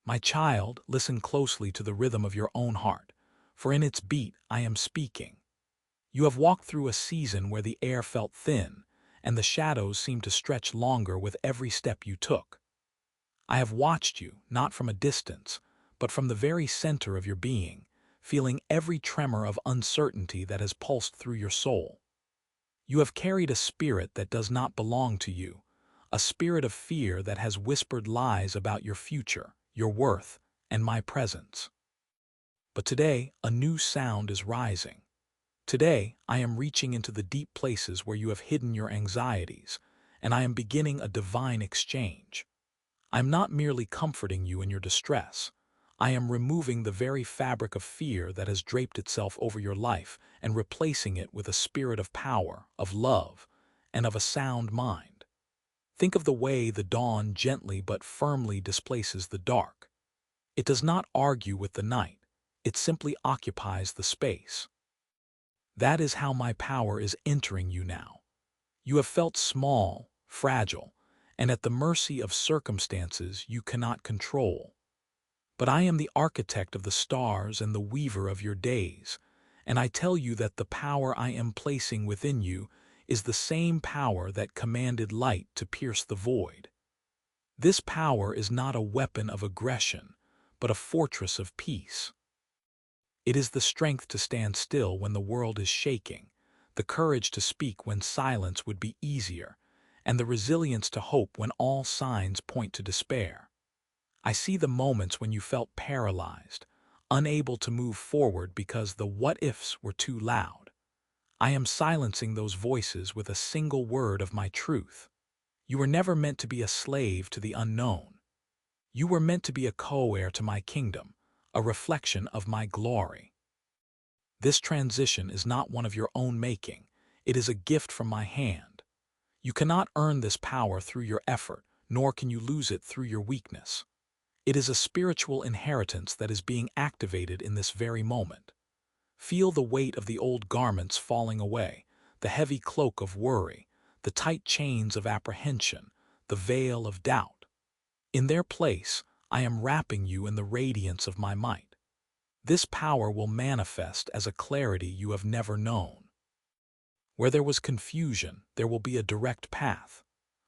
My child, listen closely to the rhythm of your own heart, for in its beat I am speaking. You have walked through a season where the air felt thin, and the shadows seemed to stretch longer with every step you took. I have watched you, not from a distance, but from the very center of your being, feeling every tremor of uncertainty that has pulsed through your soul. You have carried a spirit that does not belong to you, a spirit of fear that has whispered lies about your future, your worth, and my presence. But today, a new sound is rising. Today, I am reaching into the deep places where you have hidden your anxieties, and I am beginning a divine exchange. I am not merely comforting you in your distress. I am removing the very fabric of fear that has draped itself over your life and replacing it with a spirit of power, of love, and of a sound mind. Think of the way the dawn gently but firmly displaces the dark. It does not argue with the night. It simply occupies the space. That is how my power is entering you now. You have felt small, fragile, and at the mercy of circumstances you cannot control. But I am the architect of the stars and the weaver of your days, and I tell you that the power I am placing within you is the same power that commanded light to pierce the void. This power is not a weapon of aggression, but a fortress of peace. It is the strength to stand still when the world is shaking, the courage to speak when silence would be easier, and the resilience to hope when all signs point to despair. I see the moments when you felt paralyzed, unable to move forward because the what-ifs were too loud. I am silencing those voices with a single word of my truth. You were never meant to be a slave to the unknown. You were meant to be a co-heir to my kingdom, a reflection of my glory. This transition is not one of your own making. It is a gift from my hand. You cannot earn this power through your effort, nor can you lose it through your weakness. It is a spiritual inheritance that is being activated in this very moment. Feel the weight of the old garments falling away, the heavy cloak of worry, the tight chains of apprehension, the veil of doubt. In their place, I am wrapping you in the radiance of my might. This power will manifest as a clarity you have never known. Where there was confusion, there will be a direct path.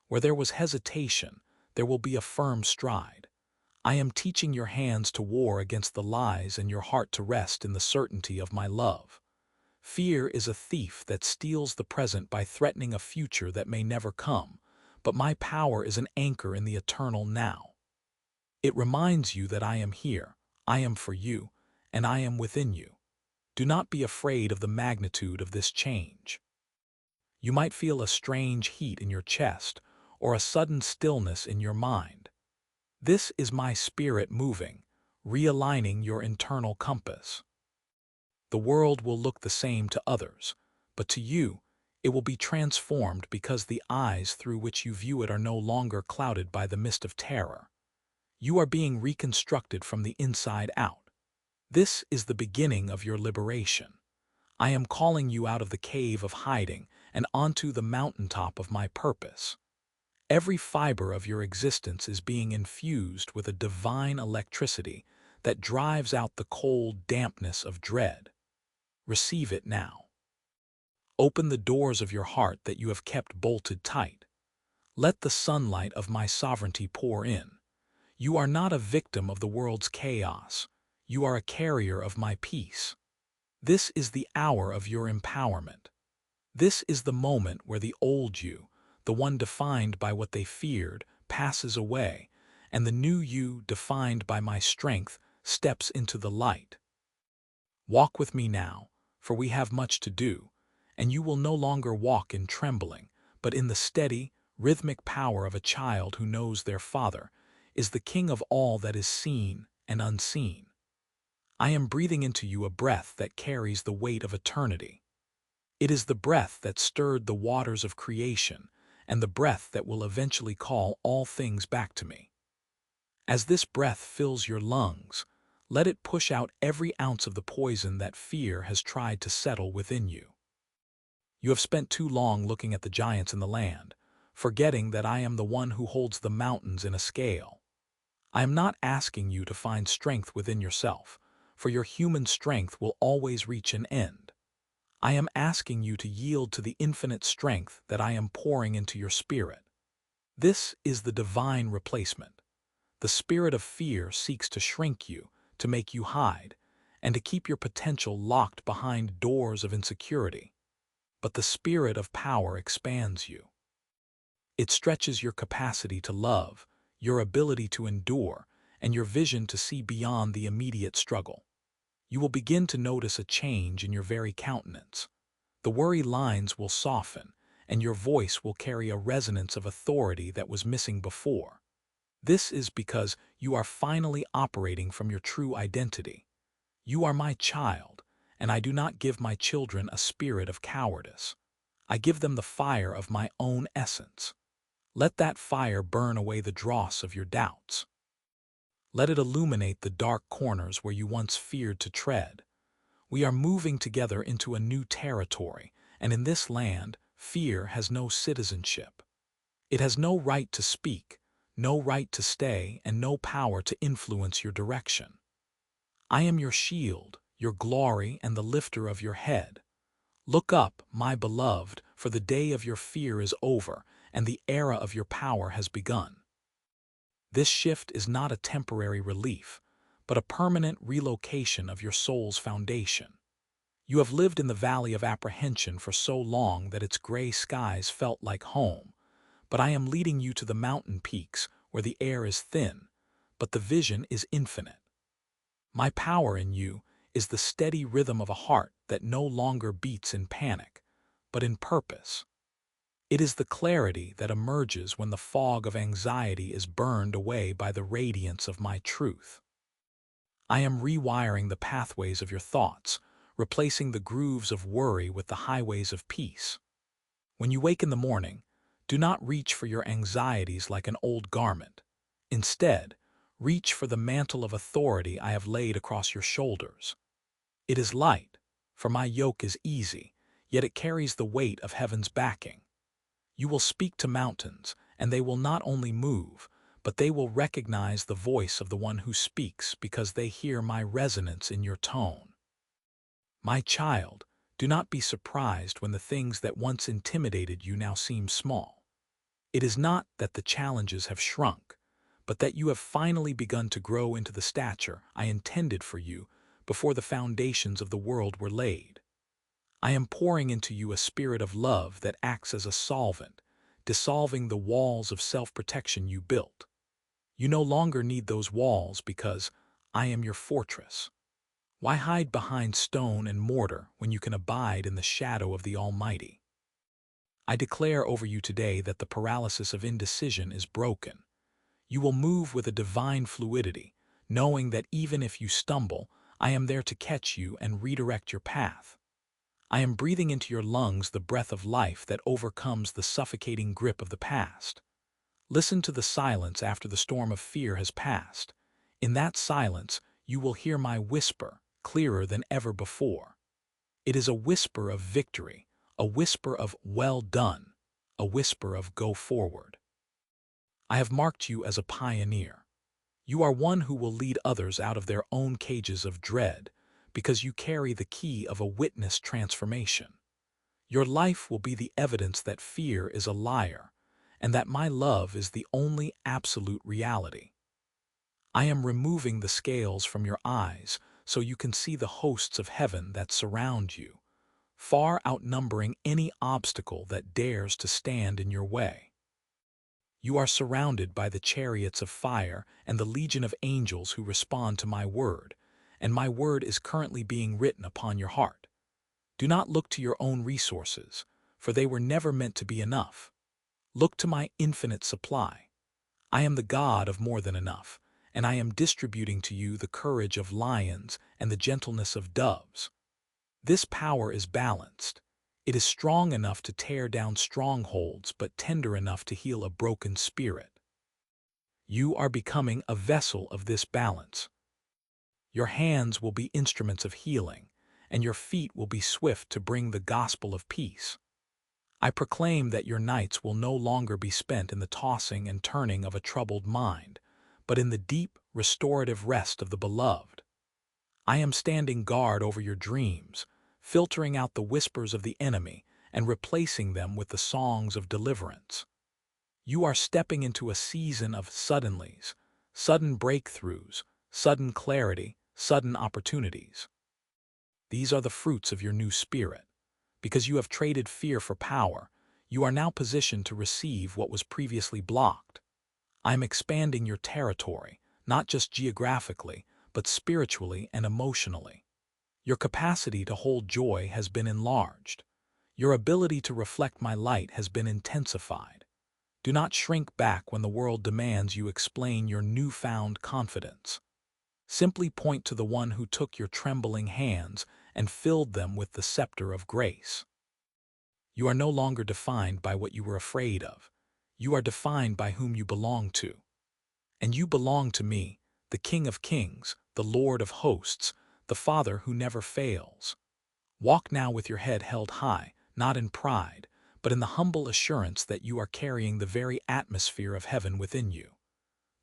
Where there was hesitation, there will be a firm stride. I am teaching your hands to war against the lies and your heart to rest in the certainty of my love. Fear is a thief that steals the present by threatening a future that may never come, but my power is an anchor in the eternal now. It reminds you that I am here, I am for you, and I am within you. Do not be afraid of the magnitude of this change. You might feel a strange heat in your chest or a sudden stillness in your mind. This is my spirit moving, realigning your internal compass. The world will look the same to others, but to you, it will be transformed because the eyes through which you view it are no longer clouded by the mist of terror. You are being reconstructed from the inside out. This is the beginning of your liberation. I am calling you out of the cave of hiding and onto the mountaintop of my purpose. Every fiber of your existence is being infused with a divine electricity that drives out the cold dampness of dread. Receive it now. Open the doors of your heart that you have kept bolted tight. Let the sunlight of my sovereignty pour in. You are not a victim of the world's chaos. You are a carrier of my peace. This is the hour of your empowerment. This is the moment where the old you, the one defined by what they feared, passes away, and the new you, defined by my strength, steps into the light. Walk with me now, for we have much to do, and you will no longer walk in trembling, but in the steady, rhythmic power of a child who knows their father is the king of all that is seen and unseen. I am breathing into you a breath that carries the weight of eternity. It is the breath that stirred the waters of creation and the breath that will eventually call all things back to me. As this breath fills your lungs, let it push out every ounce of the poison that fear has tried to settle within you. You have spent too long looking at the giants in the land, forgetting that I am the one who holds the mountains in a scale. I am not asking you to find strength within yourself, for your human strength will always reach an end. I am asking you to yield to the infinite strength that I am pouring into your spirit. This is the divine replacement. The spirit of fear seeks to shrink you, to make you hide, and to keep your potential locked behind doors of insecurity. But the spirit of power expands you. It stretches your capacity to love, your ability to endure, and your vision to see beyond the immediate struggle. You will begin to notice a change in your very countenance. The worry lines will soften, and your voice will carry a resonance of authority that was missing before. This is because you are finally operating from your true identity. You are my child, and I do not give my children a spirit of cowardice. I give them the fire of my own essence. Let that fire burn away the dross of your doubts. Let it illuminate the dark corners where you once feared to tread. We are moving together into a new territory, and in this land, fear has no citizenship. It has no right to speak, no right to stay, and no power to influence your direction. I am your shield, your glory, and the lifter of your head. Look up, my beloved, for the day of your fear is over, and the era of your power has begun. This shift is not a temporary relief, but a permanent relocation of your soul's foundation. You have lived in the valley of apprehension for so long that its gray skies felt like home, but I am leading you to the mountain peaks where the air is thin, but the vision is infinite. My power in you is the steady rhythm of a heart that no longer beats in panic, but in purpose. It is the clarity that emerges when the fog of anxiety is burned away by the radiance of my truth. I am rewiring the pathways of your thoughts, replacing the grooves of worry with the highways of peace. When you wake in the morning, do not reach for your anxieties like an old garment. Instead, reach for the mantle of authority I have laid across your shoulders. It is light, for my yoke is easy, yet it carries the weight of heaven's backing. You will speak to mountains, and they will not only move, but they will recognize the voice of the one who speaks because they hear my resonance in your tone. My child, do not be surprised when the things that once intimidated you now seem small. It is not that the challenges have shrunk, but that you have finally begun to grow into the stature I intended for you before the foundations of the world were laid. I am pouring into you a spirit of love that acts as a solvent, dissolving the walls of self-protection you built. You no longer need those walls because I am your fortress. Why hide behind stone and mortar when you can abide in the shadow of the Almighty? I declare over you today that the paralysis of indecision is broken. You will move with a divine fluidity, knowing that even if you stumble, I am there to catch you and redirect your path. I am breathing into your lungs the breath of life that overcomes the suffocating grip of the past. Listen to the silence after the storm of fear has passed. In that silence, you will hear my whisper, clearer than ever before. It is a whisper of victory, a whisper of well done, a whisper of go forward. I have marked you as a pioneer. You are one who will lead others out of their own cages of dread, because you carry the key of a witness transformation. Your life will be the evidence that fear is a liar, and that my love is the only absolute reality. I am removing the scales from your eyes so you can see the hosts of heaven that surround you, far outnumbering any obstacle that dares to stand in your way. You are surrounded by the chariots of fire and the legion of angels who respond to my word, and my word is currently being written upon your heart. Do not look to your own resources, for they were never meant to be enough. Look to my infinite supply. I am the God of more than enough, and I am distributing to you the courage of lions and the gentleness of doves. This power is balanced. It is strong enough to tear down strongholds, but tender enough to heal a broken spirit. You are becoming a vessel of this balance. Your hands will be instruments of healing, and your feet will be swift to bring the gospel of peace. I proclaim that your nights will no longer be spent in the tossing and turning of a troubled mind, but in the deep, restorative rest of the beloved. I am standing guard over your dreams, filtering out the whispers of the enemy and replacing them with the songs of deliverance. You are stepping into a season of suddenlies, sudden breakthroughs, sudden clarity, sudden opportunities. These are the fruits of your new spirit. Because you have traded fear for power, you are now positioned to receive what was previously blocked. I am expanding your territory, not just geographically, but spiritually and emotionally. Your capacity to hold joy has been enlarged. Your ability to reflect my light has been intensified. Do not shrink back when the world demands you explain your newfound confidence. Simply point to the one who took your trembling hands and filled them with the scepter of grace. You are no longer defined by what you were afraid of. You are defined by whom you belong to. And you belong to me, the King of Kings, the Lord of Hosts, the Father who never fails. Walk now with your head held high, not in pride, but in the humble assurance that you are carrying the very atmosphere of heaven within you.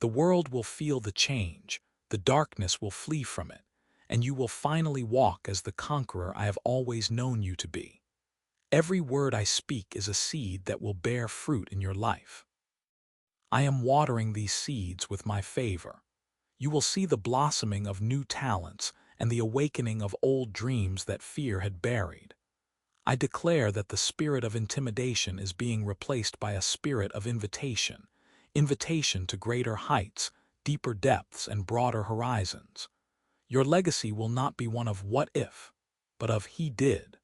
The world will feel the change, the darkness will flee from it, and you will finally walk as the conqueror I have always known you to be. Every word I speak is a seed that will bear fruit in your life. I am watering these seeds with my favor. You will see the blossoming of new talents and the awakening of old dreams that fear had buried. I declare that the spirit of intimidation is being replaced by a spirit of invitation, invitation to greater heights, deeper depths, and broader horizons. Your legacy will not be one of what if, but of he did.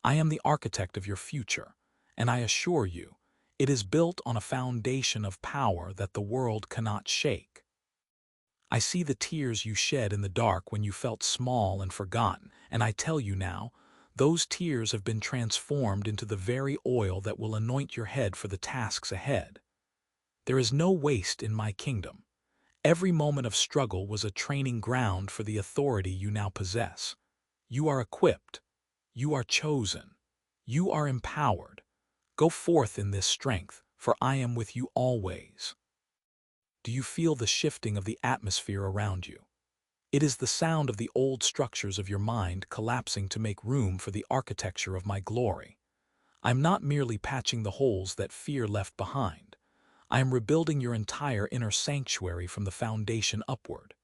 I am the architect of your future, and I assure you, it is built on a foundation of power that the world cannot shake. I see the tears you shed in the dark when you felt small and forgotten, and I tell you now, those tears have been transformed into the very oil that will anoint your head for the tasks ahead. There is no waste in my kingdom. Every moment of struggle was a training ground for the authority you now possess. You are equipped. You are chosen. You are empowered. Go forth in this strength, for I am with you always. Do you feel the shifting of the atmosphere around you? It is the sound of the old structures of your mind collapsing to make room for the architecture of my glory. I am not merely patching the holes that fear left behind. I am rebuilding your entire inner sanctuary from the foundation upward.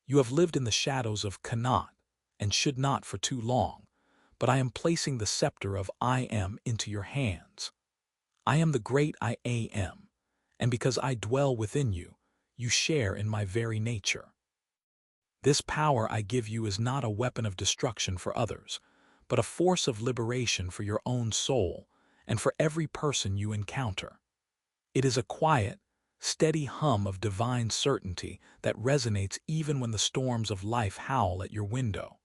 You have lived in the shadows of cannot and should not for too long, but I am placing the scepter of I am into your hands. I am the great I am, and because I dwell within you, you share in my very nature. This power I give you is not a weapon of destruction for others, but a force of liberation for your own soul and for every person you encounter. It is a quiet, steady hum of divine certainty that resonates even when the storms of life howl at your window.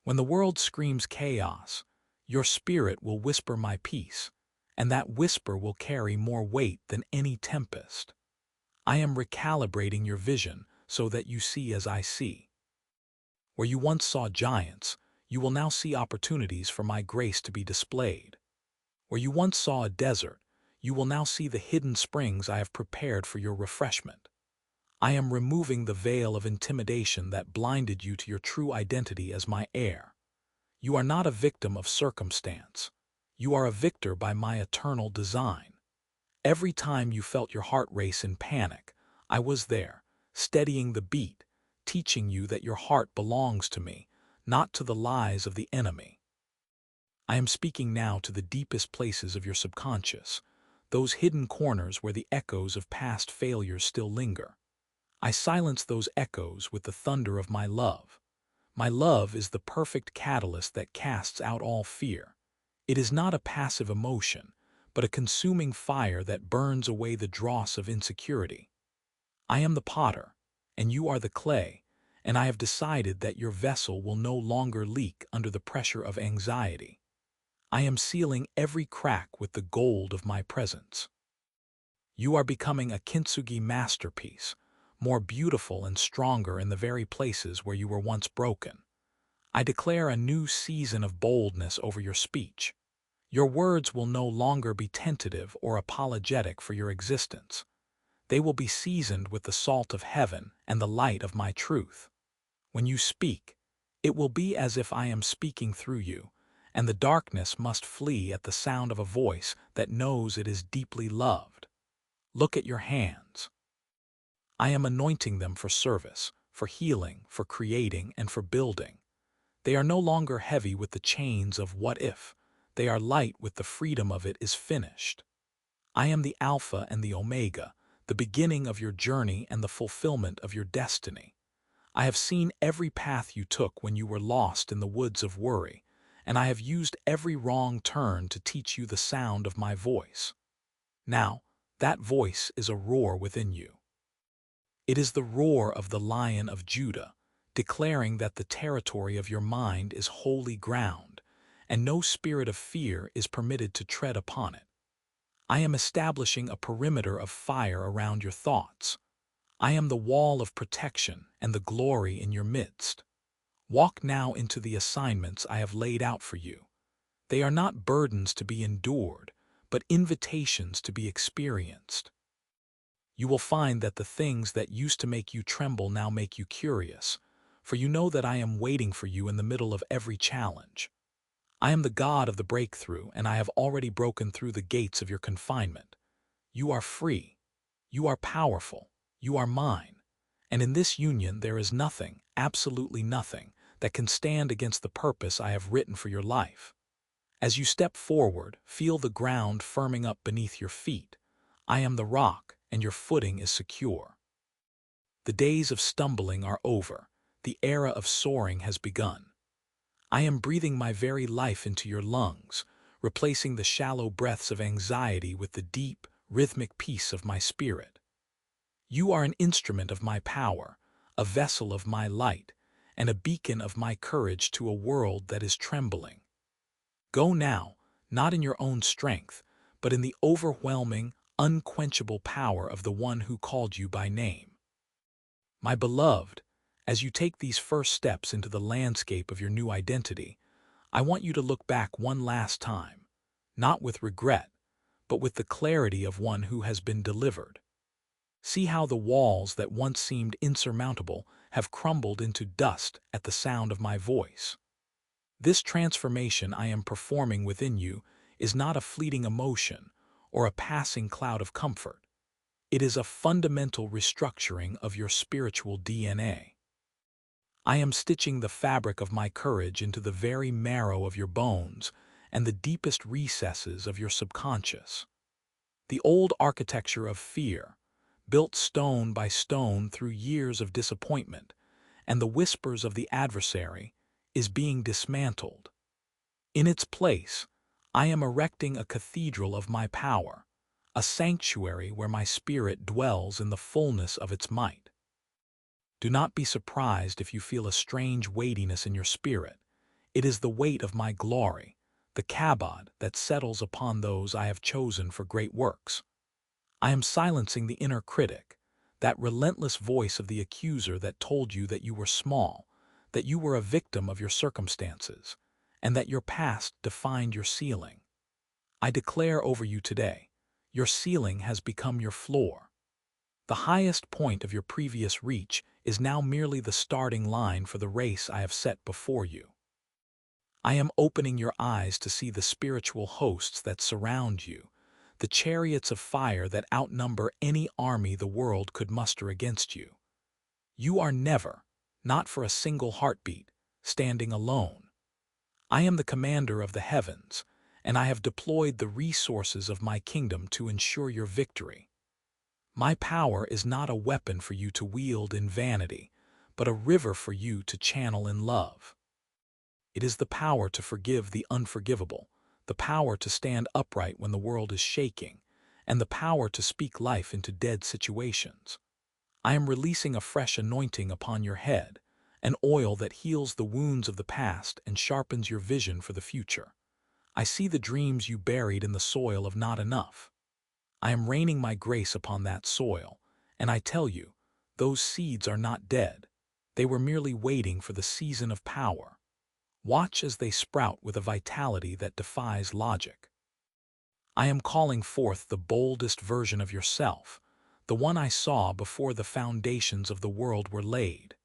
When the world screams chaos, your spirit will whisper my peace, and that whisper will carry more weight than any tempest. I am recalibrating your vision so that you see as I see. Where you once saw giants, you will now see opportunities for my grace to be displayed. Where you once saw a desert, you will now see the hidden springs I have prepared for your refreshment. I am removing the veil of intimidation that blinded you to your true identity as my heir. You are not a victim of circumstance. You are a victor by my eternal design. Every time you felt your heart race in panic, I was there, steadying the beat, teaching you that your heart belongs to me, not to the lies of the enemy. I am speaking now to the deepest places of your subconscious, those hidden corners where the echoes of past failures still linger. I silence those echoes with the thunder of my love. My love is the perfect catalyst that casts out all fear. It is not a passive emotion, but a consuming fire that burns away the dross of insecurity. I am the potter, and you are the clay, and I have decided that your vessel will no longer leak under the pressure of anxiety. I am sealing every crack with the gold of my presence. You are becoming a kintsugi masterpiece, more beautiful and stronger in the very places where you were once broken. I declare a new season of boldness over your speech. Your words will no longer be tentative or apologetic for your existence. They will be seasoned with the salt of heaven and the light of my truth. When you speak, it will be as if I am speaking through you, and the darkness must flee at the sound of a voice that knows it is deeply loved. Look at your hands. I am anointing them for service, for healing, for creating, and for building. They are no longer heavy with the chains of what if. They are light with the freedom of it is finished. I am the Alpha and the Omega, the beginning of your journey and the fulfillment of your destiny. I have seen every path you took when you were lost in the woods of worry, and I have used every wrong turn to teach you the sound of my voice. Now, that voice is a roar within you. It is the roar of the Lion of Judah, declaring that the territory of your mind is holy ground, and no spirit of fear is permitted to tread upon it. I am establishing a perimeter of fire around your thoughts. I am the wall of protection and the glory in your midst. Walk now into the assignments I have laid out for you. They are not burdens to be endured, but invitations to be experienced. You will find that the things that used to make you tremble now make you curious, for you know that I am waiting for you in the middle of every challenge. I am the God of the breakthrough, and I have already broken through the gates of your confinement. You are free. You are powerful. You are mine. And in this union there is nothing, absolutely nothing, that can stand against the purpose I have written for your life. As you step forward, feel the ground firming up beneath your feet. I am the rock, and your footing is secure. The days of stumbling are over. The era of soaring has begun. I am breathing my very life into your lungs, replacing the shallow breaths of anxiety with the deep, rhythmic peace of my spirit. You are an instrument of my power, a vessel of my light, and a beacon of my courage to a world that is trembling. Go now, not in your own strength, but in the overwhelming, unquenchable power of the one who called you by name. My beloved, as you take these first steps into the landscape of your new identity, I want you to look back one last time, not with regret, but with the clarity of one who has been delivered. See how the walls that once seemed insurmountable have crumbled into dust at the sound of my voice. This transformation I am performing within you is not a fleeting emotion or a passing cloud of comfort. It is a fundamental restructuring of your spiritual DNA. I am stitching the fabric of my courage into the very marrow of your bones and the deepest recesses of your subconscious. The old architecture of fear, built stone by stone through years of disappointment, and the whispers of the adversary, is being dismantled. In its place, I am erecting a cathedral of my power, a sanctuary where my spirit dwells in the fullness of its might. Do not be surprised if you feel a strange weightiness in your spirit. It is the weight of my glory, the kabod that settles upon those I have chosen for great works. I am silencing the inner critic, that relentless voice of the accuser that told you that you were small, that you were a victim of your circumstances, and that your past defined your ceiling. I declare over you today, your ceiling has become your floor. The highest point of your previous reach is now merely the starting line for the race I have set before you. I am opening your eyes to see the spiritual hosts that surround you, the chariots of fire that outnumber any army the world could muster against you. You are never, not for a single heartbeat, standing alone. I am the commander of the heavens, and I have deployed the resources of my kingdom to ensure your victory. My power is not a weapon for you to wield in vanity, but a river for you to channel in love. It is the power to forgive the unforgivable, the power to stand upright when the world is shaking, and the power to speak life into dead situations. I am releasing a fresh anointing upon your head, an oil that heals the wounds of the past and sharpens your vision for the future. I see the dreams you buried in the soil of not enough. I am raining my grace upon that soil, and I tell you, those seeds are not dead. They were merely waiting for the season of power. Watch as they sprout with a vitality that defies logic. I am calling forth the boldest version of yourself, the one I saw before the foundations of the world were laid.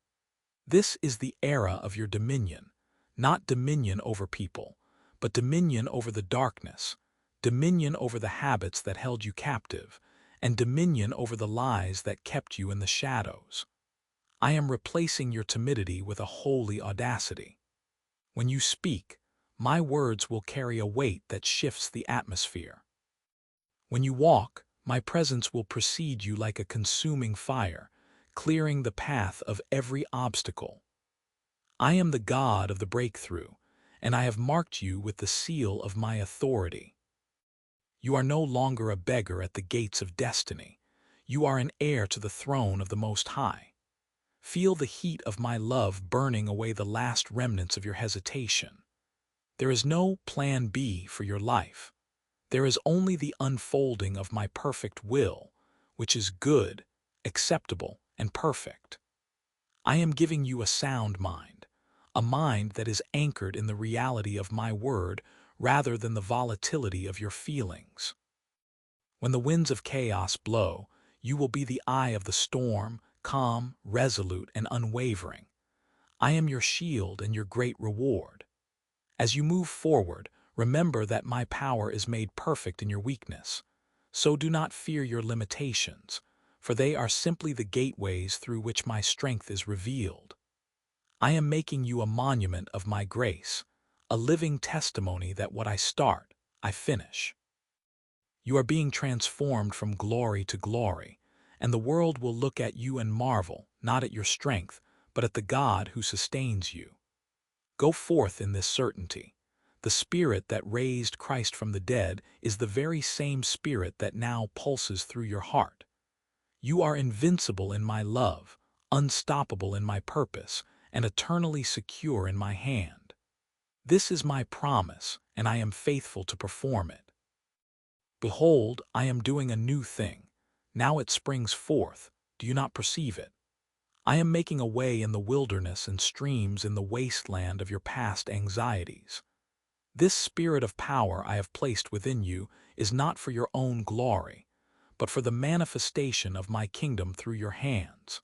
This is the era of your dominion, not dominion over people, but dominion over the darkness, dominion over the habits that held you captive, and dominion over the lies that kept you in the shadows. I am replacing your timidity with a holy audacity. When you speak, my words will carry a weight that shifts the atmosphere. When you walk, my presence will precede you like a consuming fire, clearing the path of every obstacle. I am the God of the breakthrough, and I have marked you with the seal of my authority. You are no longer a beggar at the gates of destiny. You are an heir to the throne of the Most High. Feel the heat of my love burning away the last remnants of your hesitation. There is no plan B for your life. There is only the unfolding of my perfect will, which is good, acceptable, and perfect. I am giving you a sound mind, a mind that is anchored in the reality of my word rather than the volatility of your feelings. When the winds of chaos blow, you will be the eye of the storm, calm, resolute, and unwavering. I am your shield and your great reward. As you move forward, remember that my power is made perfect in your weakness. So do not fear your limitations, for they are simply the gateways through which my strength is revealed. I am making you a monument of my grace, a living testimony that what I start, I finish. You are being transformed from glory to glory, and the world will look at you and marvel, not at your strength, but at the God who sustains you. Go forth in this certainty. The Spirit that raised Christ from the dead is the very same Spirit that now pulses through your heart. You are invincible in my love, unstoppable in my purpose, and eternally secure in my hand. This is my promise, and I am faithful to perform it. Behold, I am doing a new thing. Now it springs forth. Do you not perceive it? I am making a way in the wilderness and streams in the wasteland of your past anxieties. This spirit of power I have placed within you is not for your own glory, but for the manifestation of my kingdom through your hands.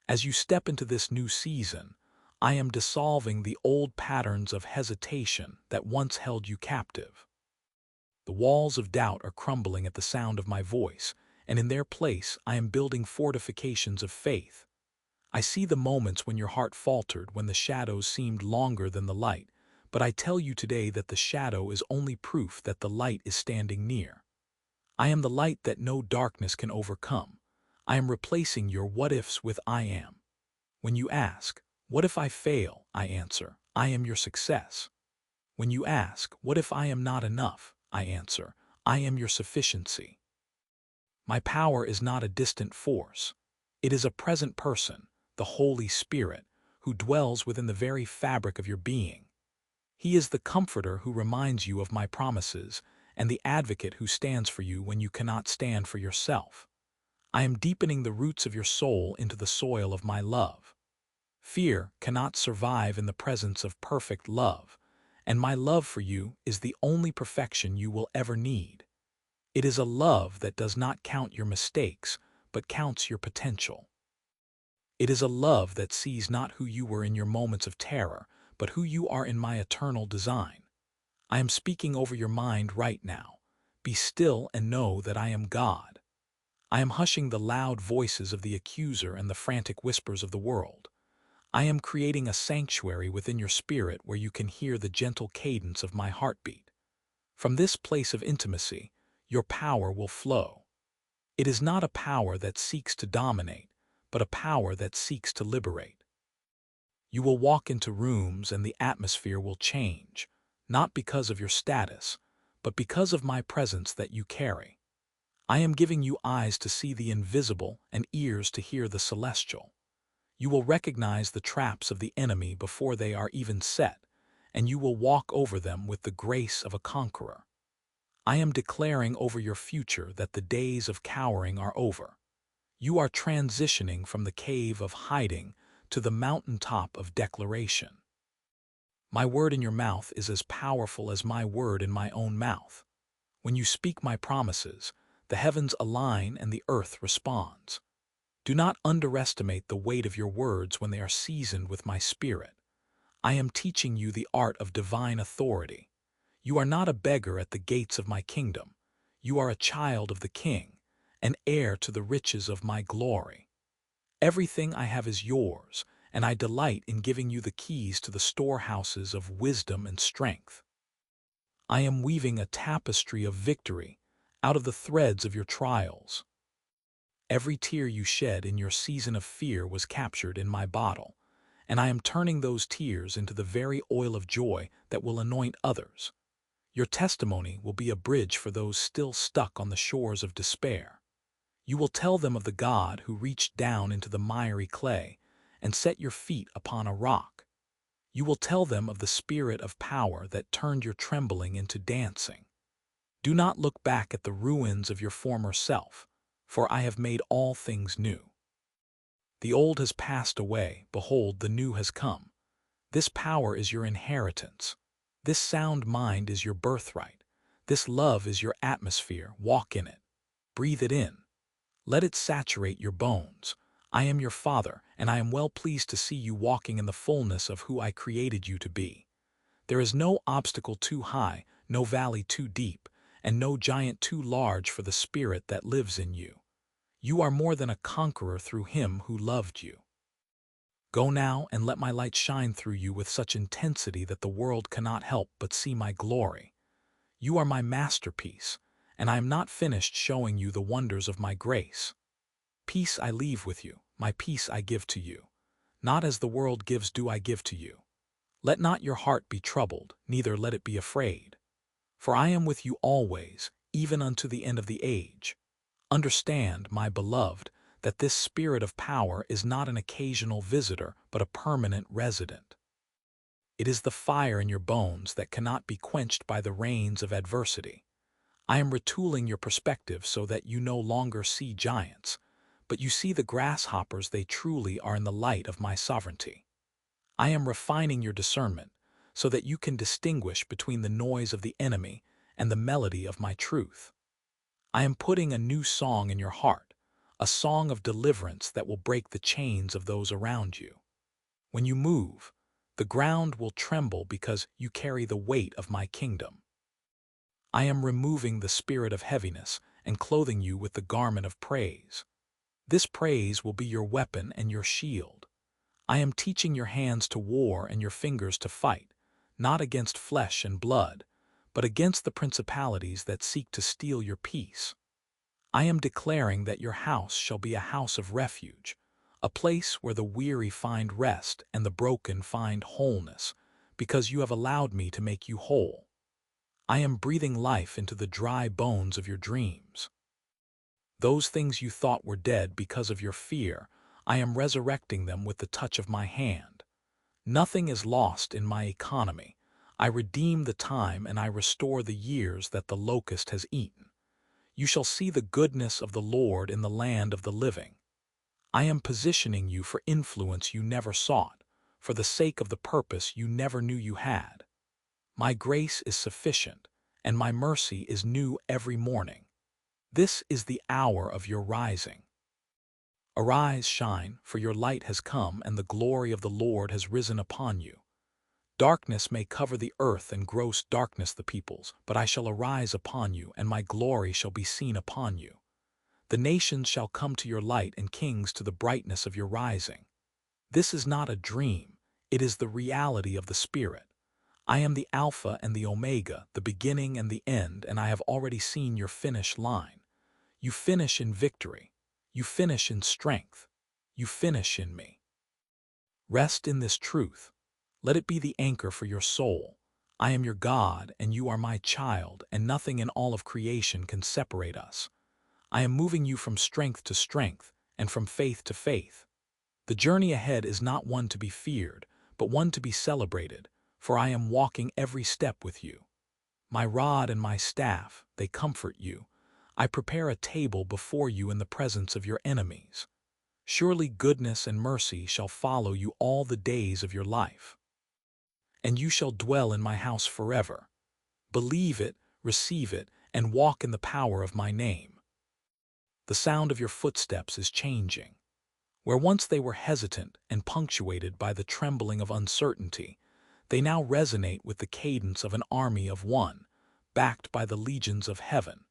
As you step into this new season, I am dissolving the old patterns of hesitation that once held you captive. The walls of doubt are crumbling at the sound of my voice, and in their place I am building fortifications of faith. I see the moments when your heart faltered, when the shadows seemed longer than the light, but I tell you today that the shadow is only proof that the light is standing near. I am the light that no darkness can overcome. I am replacing your what-ifs with I am. When you ask, what if I fail? I answer, I am your success. When you ask, what if I am not enough? I answer, I am your sufficiency. My power is not a distant force. It is a present person, the Holy Spirit, who dwells within the very fabric of your being. He is the comforter who reminds you of my promises, and the advocate who stands for you when you cannot stand for yourself. I am deepening the roots of your soul into the soil of my love. Fear cannot survive in the presence of perfect love, and my love for you is the only perfection you will ever need. It is a love that does not count your mistakes, but counts your potential. It is a love that sees not who you were in your moments of terror, but who you are in my eternal design. I am speaking over your mind right now. Be still and know that I am God. I am hushing the loud voices of the accuser and the frantic whispers of the world. I am creating a sanctuary within your spirit where you can hear the gentle cadence of my heartbeat. From this place of intimacy, your power will flow. It is not a power that seeks to dominate, but a power that seeks to liberate. You will walk into rooms and the atmosphere will change, not because of your status, but because of my presence that you carry. I am giving you eyes to see the invisible and ears to hear the celestial. You will recognize the traps of the enemy before they are even set, and you will walk over them with the grace of a conqueror. I am declaring over your future that the days of cowering are over. You are transitioning from the cave of hiding to the mountaintop of declaration. My word in your mouth is as powerful as my word in my own mouth. When you speak my promises, The heavens align and the earth responds. Do not underestimate the weight of your words when they are seasoned with my spirit. I am teaching you the art of divine authority. You are not a beggar at the gates of my kingdom. You are a child of the King, an heir to the riches of my glory. Everything I have is yours, and I delight in giving you the keys to the storehouses of wisdom and strength. I am weaving a tapestry of victory out of the threads of your trials. Every tear you shed in your season of fear was captured in my bottle, and I am turning those tears into the very oil of joy that will anoint others. Your testimony will be a bridge for those still stuck on the shores of despair. You will tell them of the God who reached down into the miry clay and set your feet upon a rock. You will tell them of the spirit of power that turned your trembling into dancing. Do not look back at the ruins of your former self, for I have made all things new. The old has passed away, behold, the new has come. This power is your inheritance. This sound mind is your birthright. This love is your atmosphere. Walk in it. Breathe it in. Let it saturate your bones. I am your Father, and I am well pleased to see you walking in the fullness of who I created you to be. There is no obstacle too high, no valley too deep, and no giant too large for the Spirit that lives in you. You are more than a conqueror through Him who loved you. Go now and let my light shine through you with such intensity that the world cannot help but see my glory. You are my masterpiece, and I am not finished showing you the wonders of my grace. Peace I leave with you, my peace I give to you. Not as the world gives do I give to you. Let not your heart be troubled, neither let it be afraid. For I am with you always, even unto the end of the age. Understand, my beloved, that this spirit of power is not an occasional visitor, but a permanent resident. It is the fire in your bones that cannot be quenched by the rains of adversity. I am retooling your perspective so that you no longer see giants, but you see the grasshoppers they truly are in the light of my sovereignty. I am refining your discernment so that you can distinguish between the noise of the enemy and the melody of my truth. I am putting a new song in your heart, a song of deliverance that will break the chains of those around you. When you move, the ground will tremble because you carry the weight of my kingdom. I am removing the spirit of heaviness and clothing you with the garment of praise. This praise will be your weapon and your shield. I am teaching your hands to war and your fingers to fight, not against flesh and blood, but against the principalities that seek to steal your peace. I am declaring that your house shall be a house of refuge, a place where the weary find rest and the broken find wholeness, because you have allowed me to make you whole. I am breathing life into the dry bones of your dreams. Those things you thought were dead because of your fear, I am resurrecting them with the touch of my hand. Nothing is lost in my economy. I redeem the time and I restore the years that the locust has eaten. You shall see the goodness of the Lord in the land of the living. I am positioning you for influence you never sought, for the sake of the purpose you never knew you had. My grace is sufficient, and my mercy is new every morning. This is the hour of your rising. Arise, shine, for your light has come, and the glory of the Lord has risen upon you. Darkness may cover the earth and gross darkness the peoples, but I shall arise upon you, and my glory shall be seen upon you. The nations shall come to your light, and kings to the brightness of your rising. This is not a dream, it is the reality of the Spirit. I am the Alpha and the Omega, the beginning and the end, and I have already seen your finish line. You finish in victory. You finish in strength. You finish in me. Rest in this truth. Let it be the anchor for your soul. I am your God, and you are my child, and nothing in all of creation can separate us. I am moving you from strength to strength, and from faith to faith. The journey ahead is not one to be feared, but one to be celebrated, for I am walking every step with you. My rod and my staff, they comfort you. I prepare a table before you in the presence of your enemies. Surely goodness and mercy shall follow you all the days of your life. And you shall dwell in my house forever. Believe it, receive it, and walk in the power of my name. The sound of your footsteps is changing. Where once they were hesitant and punctuated by the trembling of uncertainty, they now resonate with the cadence of an army of one, backed by the legions of heaven.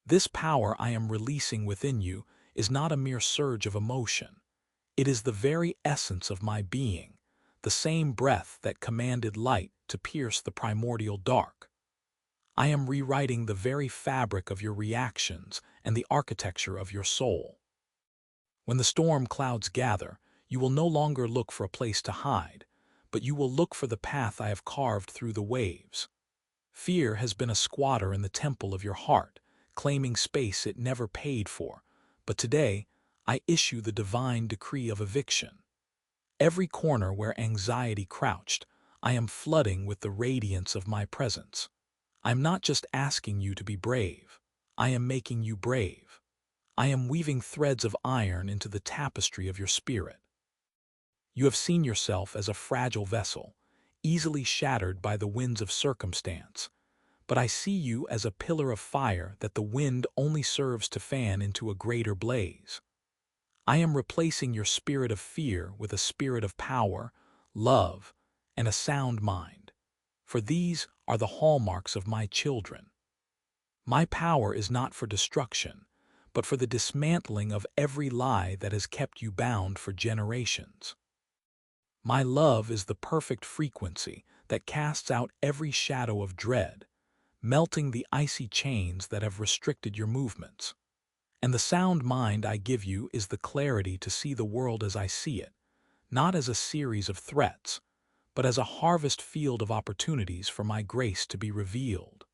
This power I am releasing within you is not a mere surge of emotion. It is the very essence of my being, the same breath that commanded light to pierce the primordial dark. I am rewriting the very fabric of your reactions and the architecture of your soul. When the storm clouds gather, you will no longer look for a place to hide, but you will look for the path I have carved through the waves. Fear has been a squatter in the temple of your heart, claiming space it never paid for, but today I issue the divine decree of eviction. Every corner where anxiety crouched, I am flooding with the radiance of my presence. I am not just asking you to be brave, I am making you brave. I am weaving threads of iron into the tapestry of your spirit. You have seen yourself as a fragile vessel, easily shattered by the winds of circumstance, but I see you as a pillar of fire that the wind only serves to fan into a greater blaze. I am replacing your spirit of fear with a spirit of power, love, and a sound mind, for these are the hallmarks of my children. My power is not for destruction, but for the dismantling of every lie that has kept you bound for generations. My love is the perfect frequency that casts out every shadow of dread, melting the icy chains that have restricted your movements. And the sound mind I give you is the clarity to see the world as I see it, not as a series of threats, but as a harvest field of opportunities for my grace to be revealed.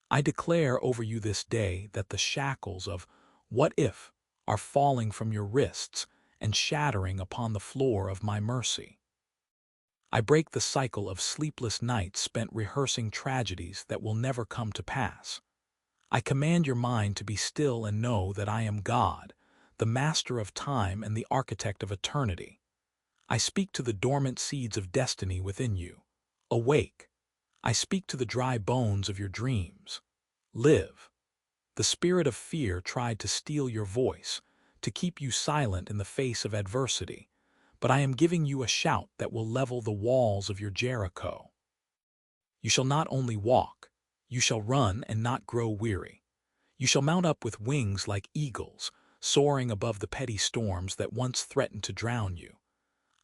I declare over you this day that the shackles of "what if" are falling from your wrists and shattering upon the floor of my mercy. I break the cycle of sleepless nights spent rehearsing tragedies that will never come to pass. I command your mind to be still and know that I am God, the master of time and the architect of eternity. I speak to the dormant seeds of destiny within you. Awake. I speak to the dry bones of your dreams. Live. The spirit of fear tried to steal your voice, to keep you silent in the face of adversity, but I am giving you a shout that will level the walls of your Jericho. You shall not only walk, you shall run and not grow weary. You shall mount up with wings like eagles, soaring above the petty storms that once threatened to drown you.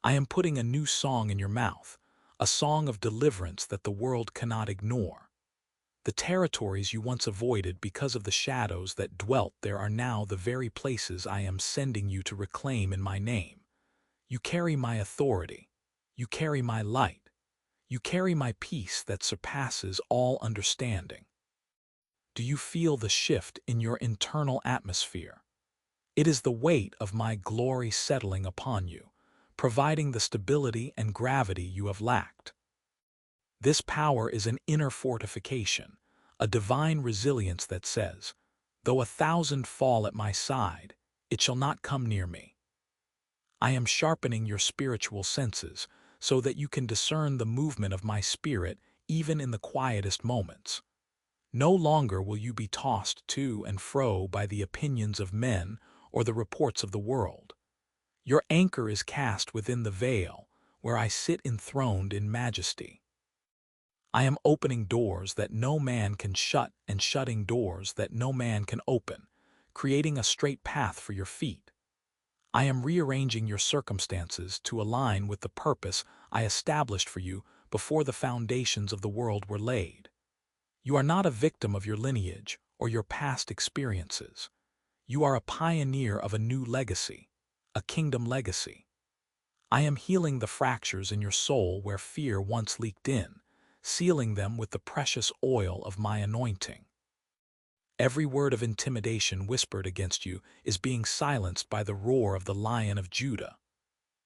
I am putting a new song in your mouth, a song of deliverance that the world cannot ignore. The territories you once avoided because of the shadows that dwelt there are now the very places I am sending you to reclaim in my name. You carry my authority. You carry my light. You carry my peace that surpasses all understanding. Do you feel the shift in your internal atmosphere? It is the weight of my glory settling upon you, providing the stability and gravity you have lacked. This power is an inner fortification, a divine resilience that says, "Though 1,000 fall at my side, it shall not come near me." I am sharpening your spiritual senses so that you can discern the movement of my spirit even in the quietest moments. No longer will you be tossed to and fro by the opinions of men or the reports of the world. Your anchor is cast within the veil, where I sit enthroned in majesty. I am opening doors that no man can shut and shutting doors that no man can open, creating a straight path for your feet. I am rearranging your circumstances to align with the purpose I established for you before the foundations of the world were laid. You are not a victim of your lineage or your past experiences. You are a pioneer of a new legacy, a kingdom legacy. I am healing the fractures in your soul where fear once leaked in, sealing them with the precious oil of my anointing. Every word of intimidation whispered against you is being silenced by the roar of the Lion of Judah.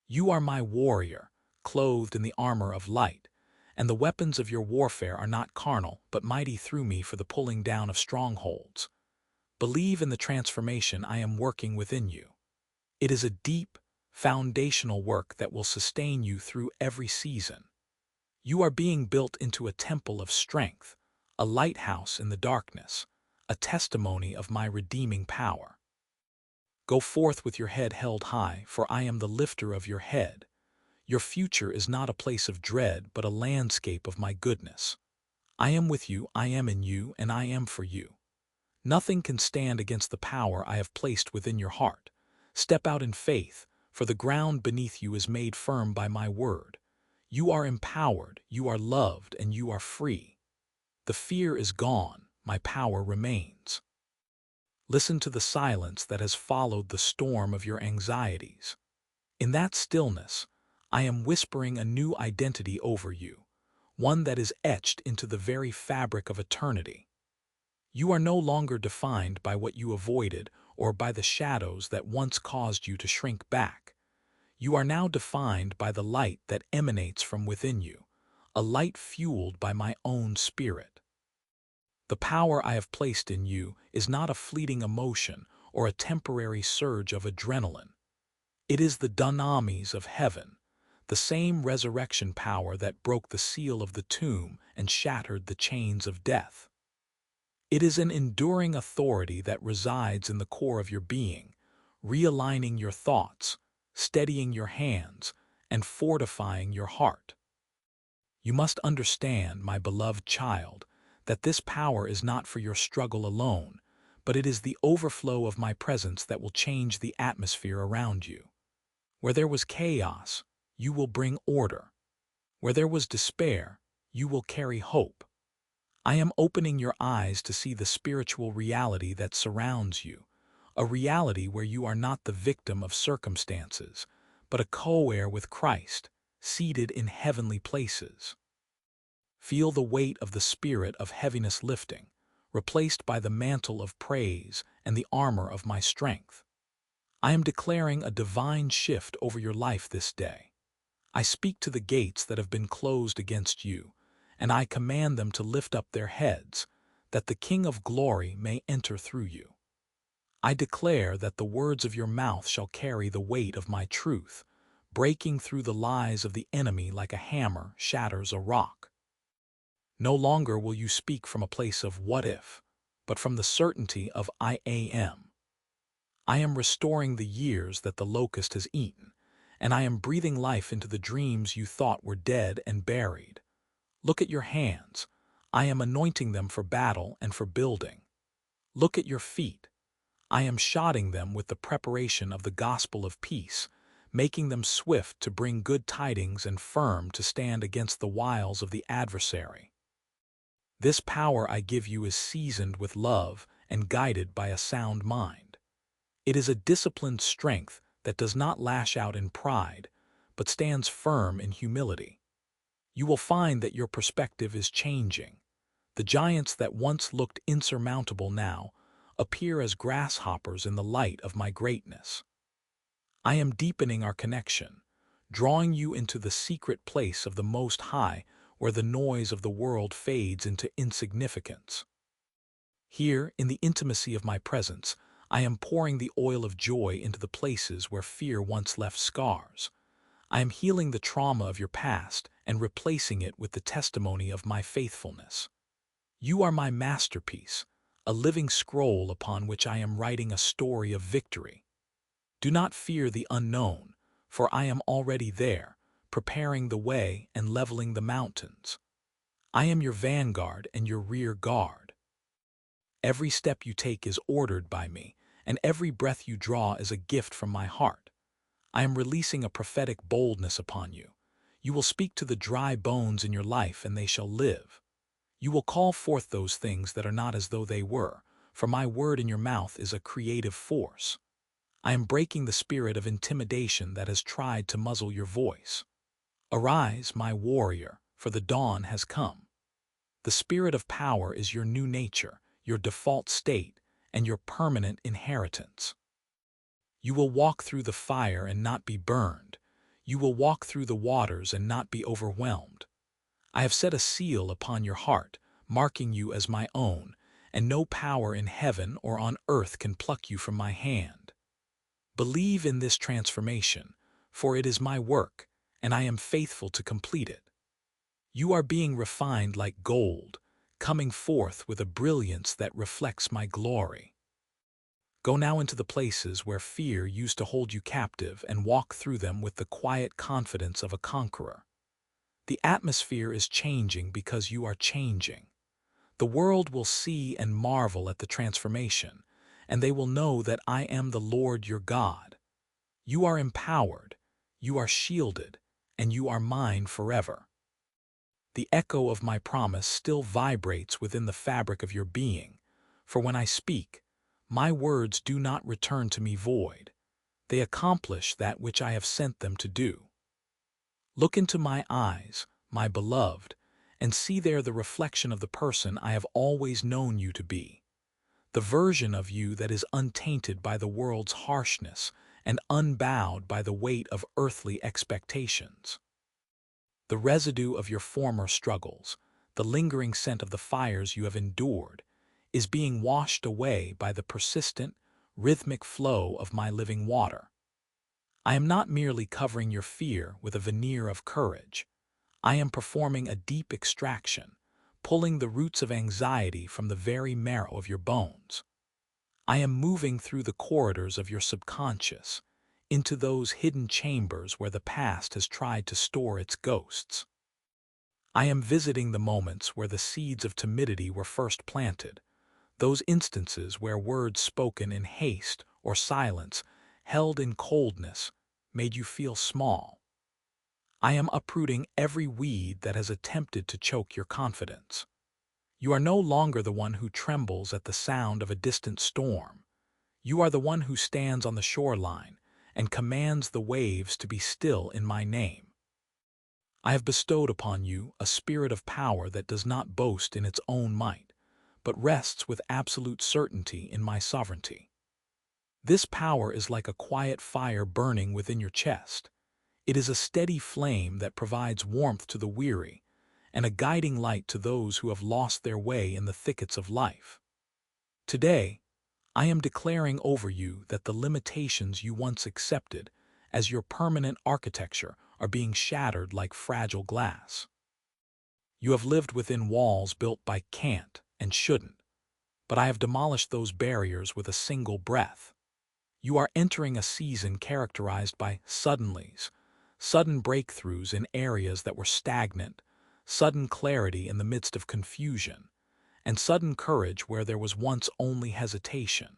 You are my warrior, clothed in the armor of light, and the weapons of your warfare are not carnal, but mighty through me for the pulling down of strongholds. Believe in the transformation I am working within you. It is a deep, foundational work that will sustain you through every season. You are being built into a temple of strength, a lighthouse in the darkness, a testimony of my redeeming power. Go forth with your head held high, for I am the lifter of your head. Your future is not a place of dread, but a landscape of my goodness. I am with you, I am in you, and I am for you. Nothing can stand against the power I have placed within your heart. Step out in faith, for the ground beneath you is made firm by my word. You are empowered, you are loved, and you are free. The fear is gone, my power remains. Listen to the silence that has followed the storm of your anxieties. In that stillness, I am whispering a new identity over you, one that is etched into the very fabric of eternity. You are no longer defined by what you avoided or by the shadows that once caused you to shrink back. You are now defined by the light that emanates from within you, a light fueled by my own spirit. The power I have placed in you is not a fleeting emotion or a temporary surge of adrenaline. It is the dunamis of heaven, the same resurrection power that broke the seal of the tomb and shattered the chains of death. It is an enduring authority that resides in the core of your being, realigning your thoughts, steadying your hands, and fortifying your heart. You must understand, my beloved child, that this power is not for your struggle alone, but it is the overflow of my presence that will change the atmosphere around you. Where there was chaos, you will bring order. Where there was despair, you will carry hope. I am opening your eyes to see the spiritual reality that surrounds you, a reality where you are not the victim of circumstances, but a co-heir with Christ, seated in heavenly places. Feel the weight of the spirit of heaviness lifting, replaced by the mantle of praise and the armor of my strength. I am declaring a divine shift over your life this day. I speak to the gates that have been closed against you, and I command them to lift up their heads, that the King of glory may enter through you. I declare that the words of your mouth shall carry the weight of my truth, breaking through the lies of the enemy like a hammer shatters a rock. No longer will you speak from a place of what if, but from the certainty of I am. I am restoring the years that the locust has eaten, and I am breathing life into the dreams you thought were dead and buried. Look at your hands. I am anointing them for battle and for building. Look at your feet. I am shodding them with the preparation of the gospel of peace, making them swift to bring good tidings and firm to stand against the wiles of the adversary. This power I give you is seasoned with love and guided by a sound mind. It is a disciplined strength that does not lash out in pride, but stands firm in humility. You will find that your perspective is changing. The giants that once looked insurmountable now appear as grasshoppers in the light of my greatness. I am deepening our connection, drawing you into the secret place of the Most High, where the noise of the world fades into insignificance. Here, in the intimacy of my presence, I am pouring the oil of joy into the places where fear once left scars. I am healing the trauma of your past and replacing it with the testimony of my faithfulness. You are my masterpiece, a living scroll upon which I am writing a story of victory. Do not fear the unknown, for I am already there, preparing the way and leveling the mountains. I am your vanguard and your rear guard. Every step you take is ordered by me, and every breath you draw is a gift from my heart. I am releasing a prophetic boldness upon you. You will speak to the dry bones in your life, and they shall live. You will call forth those things that are not as though they were, for my word in your mouth is a creative force. I am breaking the spirit of intimidation that has tried to muzzle your voice. Arise, my warrior, for the dawn has come. The spirit of power is your new nature, your default state, and your permanent inheritance. You will walk through the fire and not be burned. You will walk through the waters and not be overwhelmed. I have set a seal upon your heart, marking you as my own, and no power in heaven or on earth can pluck you from my hand. Believe in this transformation, for it is my work, and I am faithful to complete it. You are being refined like gold, coming forth with a brilliance that reflects my glory. Go now into the places where fear used to hold you captive and walk through them with the quiet confidence of a conqueror. The atmosphere is changing because you are changing. The world will see and marvel at the transformation, and they will know that I am the Lord your God. You are empowered, you are shielded, and you are mine forever. The echo of my promise still vibrates within the fabric of your being, for when I speak, my words do not return to me void. They accomplish that which I have sent them to do. Look into my eyes, my beloved, and see there the reflection of the person I have always known you to be, the version of you that is untainted by the world's harshness and unbowed by the weight of earthly expectations. The residue of your former struggles, the lingering scent of the fires you have endured, is being washed away by the persistent, rhythmic flow of my living water. I am not merely covering your fear with a veneer of courage. I am performing a deep extraction, pulling the roots of anxiety from the very marrow of your bones. I am moving through the corridors of your subconscious, into those hidden chambers where the past has tried to store its ghosts. I am visiting the moments where the seeds of timidity were first planted, those instances where words spoken in haste or silence, held in coldness, made you feel small. I am uprooting every weed that has attempted to choke your confidence. You are no longer the one who trembles at the sound of a distant storm. You are the one who stands on the shoreline and commands the waves to be still in my name. I have bestowed upon you a spirit of power that does not boast in its own might, but rests with absolute certainty in my sovereignty. This power is like a quiet fire burning within your chest. It is a steady flame that provides warmth to the weary and a guiding light to those who have lost their way in the thickets of life. Today, I am declaring over you that the limitations you once accepted as your permanent architecture are being shattered like fragile glass. You have lived within walls built by can't and shouldn't, but I have demolished those barriers with a single breath. You are entering a season characterized by suddenlies, sudden breakthroughs in areas that were stagnant, sudden clarity in the midst of confusion, and sudden courage where there was once only hesitation.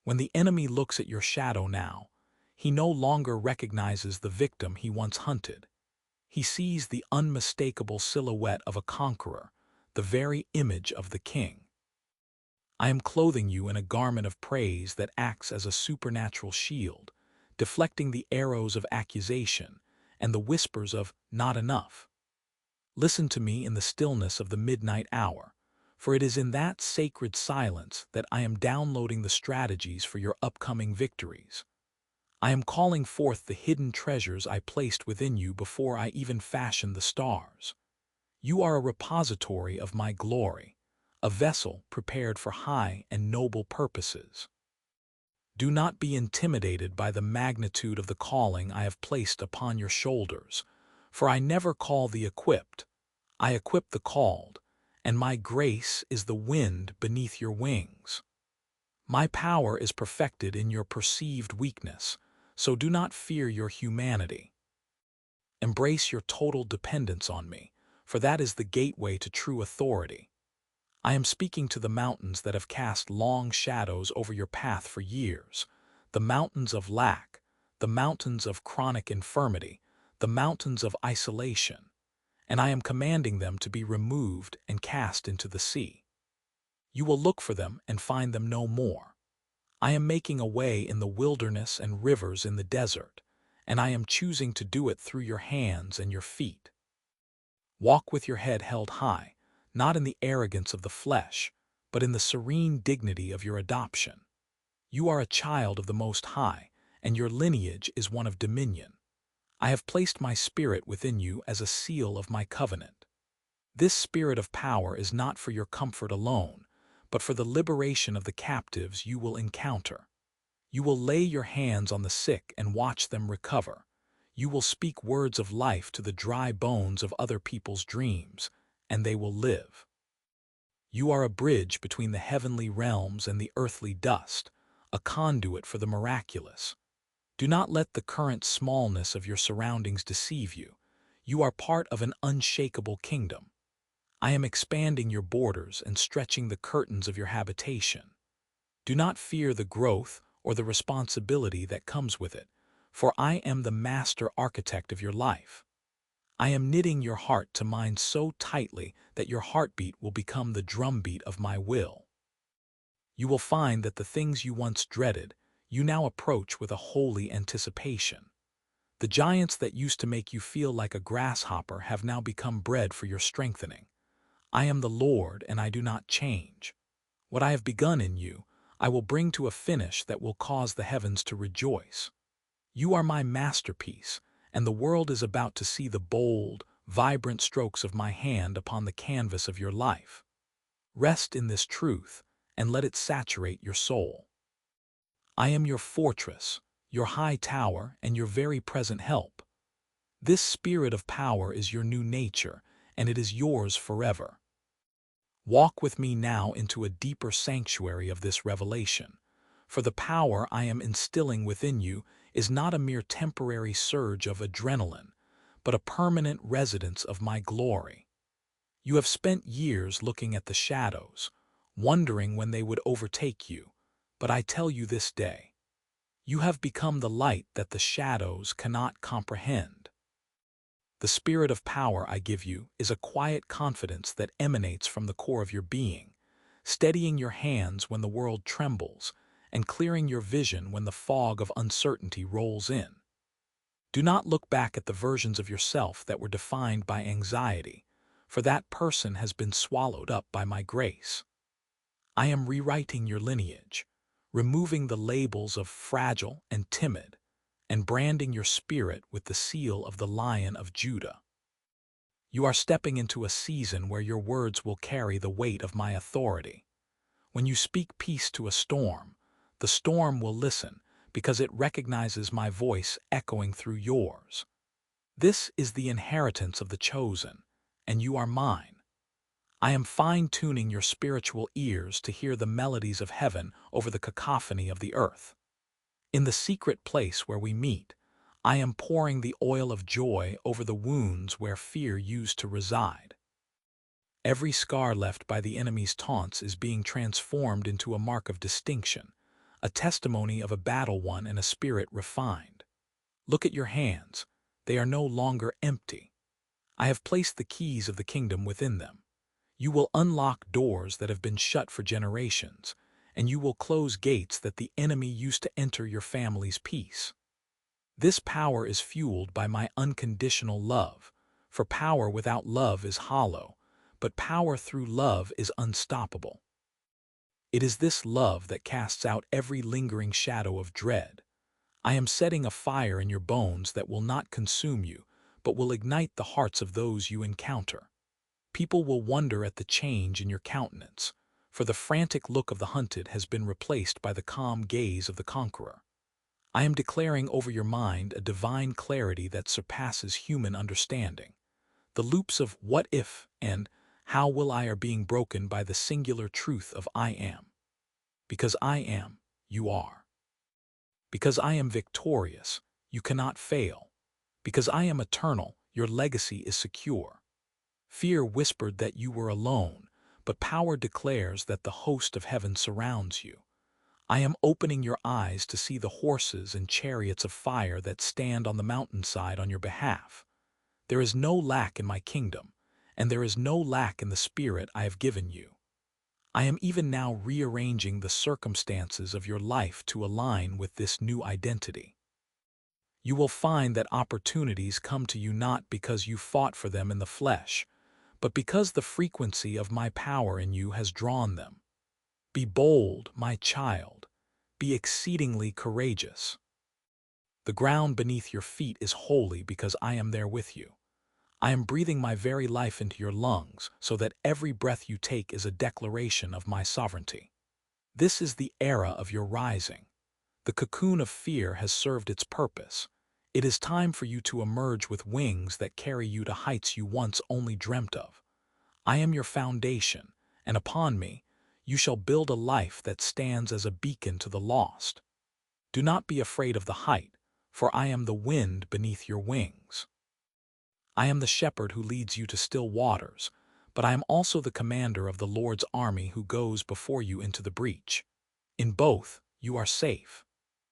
When the enemy looks at your shadow now, he no longer recognizes the victim he once hunted. He sees the unmistakable silhouette of a conqueror, the very image of the king. I am clothing you in a garment of praise that acts as a supernatural shield, deflecting the arrows of accusation and the whispers of not enough. Listen to me in the stillness of the midnight hour, for it is in that sacred silence that I am downloading the strategies for your upcoming victories. I am calling forth the hidden treasures I placed within you before I even fashioned the stars. You are a repository of my glory, a vessel prepared for high and noble purposes. Do not be intimidated by the magnitude of the calling I have placed upon your shoulders, for I never call the equipped, I equip the called, and my grace is the wind beneath your wings. My power is perfected in your perceived weakness, so do not fear your humanity. Embrace your total dependence on me, for that is the gateway to true authority. I am speaking to the mountains that have cast long shadows over your path for years, the mountains of lack, the mountains of chronic infirmity, the mountains of isolation, and I am commanding them to be removed and cast into the sea. You will look for them and find them no more. I am making a way in the wilderness and rivers in the desert, and I am choosing to do it through your hands and your feet. Walk with your head held high, not in the arrogance of the flesh, but in the serene dignity of your adoption. You are a child of the Most High, and your lineage is one of dominion. I have placed my spirit within you as a seal of my covenant. This spirit of power is not for your comfort alone, but for the liberation of the captives you will encounter. You will lay your hands on the sick and watch them recover. You will speak words of life to the dry bones of other people's dreams, and they will live. You are a bridge between the heavenly realms and the earthly dust, a conduit for the miraculous. Do not let the current smallness of your surroundings deceive you. You are part of an unshakable kingdom. I am expanding your borders and stretching the curtains of your habitation. Do not fear the growth or the responsibility that comes with it, for I am the master architect of your life. I am knitting your heart to mine so tightly that your heartbeat will become the drumbeat of my will. You will find that the things you once dreaded, you now approach with a holy anticipation. The giants that used to make you feel like a grasshopper have now become bread for your strengthening. I am the Lord, and I do not change. What I have begun in you, I will bring to a finish that will cause the heavens to rejoice. You are my masterpiece, and the world is about to see the bold, vibrant strokes of my hand upon the canvas of your life. Rest in this truth, and let it saturate your soul. I am your fortress, your high tower, and your very present help. This spirit of power is your new nature, and it is yours forever. Walk with me now into a deeper sanctuary of this revelation, for the power I am instilling within you is not a mere temporary surge of adrenaline, but a permanent residence of my glory. You have spent years looking at the shadows, wondering when they would overtake you, but I tell you this day, you have become the light that the shadows cannot comprehend. The spirit of power I give you is a quiet confidence that emanates from the core of your being, steadying your hands when the world trembles and clearing your vision when the fog of uncertainty rolls in. Do not look back at the versions of yourself that were defined by anxiety, for that person has been swallowed up by my grace. I am rewriting your lineage, removing the labels of fragile and timid, and branding your spirit with the seal of the Lion of Judah. You are stepping into a season where your words will carry the weight of my authority. When you speak peace to a storm, the storm will listen because it recognizes my voice echoing through yours. This is the inheritance of the chosen, and you are mine. I am fine-tuning your spiritual ears to hear the melodies of heaven over the cacophony of the earth. In the secret place where we meet, I am pouring the oil of joy over the wounds where fear used to reside. Every scar left by the enemy's taunts is being transformed into a mark of distinction, a testimony of a battle won and a spirit refined. Look at your hands. They are no longer empty. I have placed the keys of the kingdom within them. You will unlock doors that have been shut for generations, and you will close gates that the enemy used to enter your family's peace. This power is fueled by my unconditional love, for power without love is hollow, but power through love is unstoppable. It is this love that casts out every lingering shadow of dread. I am setting a fire in your bones that will not consume you, but will ignite the hearts of those you encounter. People will wonder at the change in your countenance, for the frantic look of the hunted has been replaced by the calm gaze of the conqueror. I am declaring over your mind a divine clarity that surpasses human understanding. The loops of what if and how will I are being broken by the singular truth of I am. Because I am, you are. Because I am victorious, you cannot fail. Because I am eternal, your legacy is secure. Fear whispered that you were alone, but power declares that the host of heaven surrounds you. I am opening your eyes to see the horses and chariots of fire that stand on the mountainside on your behalf. There is no lack in my kingdom, and there is no lack in the spirit I have given you. I am even now rearranging the circumstances of your life to align with this new identity. You will find that opportunities come to you not because you fought for them in the flesh, but because the frequency of my power in you has drawn them. Be bold, my child. Be exceedingly courageous. The ground beneath your feet is holy because I am there with you. I am breathing my very life into your lungs so that every breath you take is a declaration of my sovereignty. This is the era of your rising. The cocoon of fear has served its purpose. It is time for you to emerge with wings that carry you to heights you once only dreamt of. I am your foundation, and upon me, You shall build a life that stands as a beacon to the lost. Do not be afraid of the height, for I am the wind beneath your wings. I am the shepherd who leads you to still waters, but I am also the commander of the Lord's army who goes before you into the breach. In both, you are safe.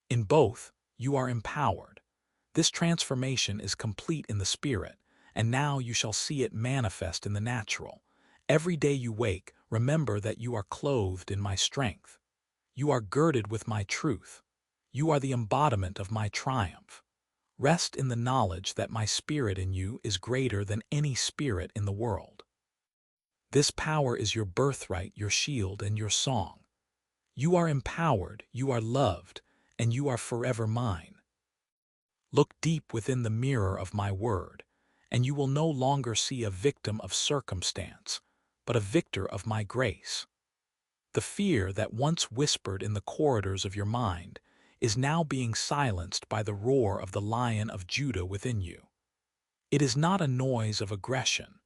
In both, you are empowered. This transformation is complete in the spirit, and now you shall see it manifest in the natural. Every day you wake, remember that you are clothed in my strength. You are girded with my truth. You are the embodiment of my triumph. Rest in the knowledge that my spirit in you is greater than any spirit in the world. This power is your birthright, your shield, and your song. You are empowered, you are loved, and you are forever mine. Look deep within the mirror of my word, and you will no longer see a victim of circumstance, but a victor of my grace. The fear that once whispered in the corridors of your mind is now being silenced by the roar of the Lion of Judah within you. It is not a noise of aggression,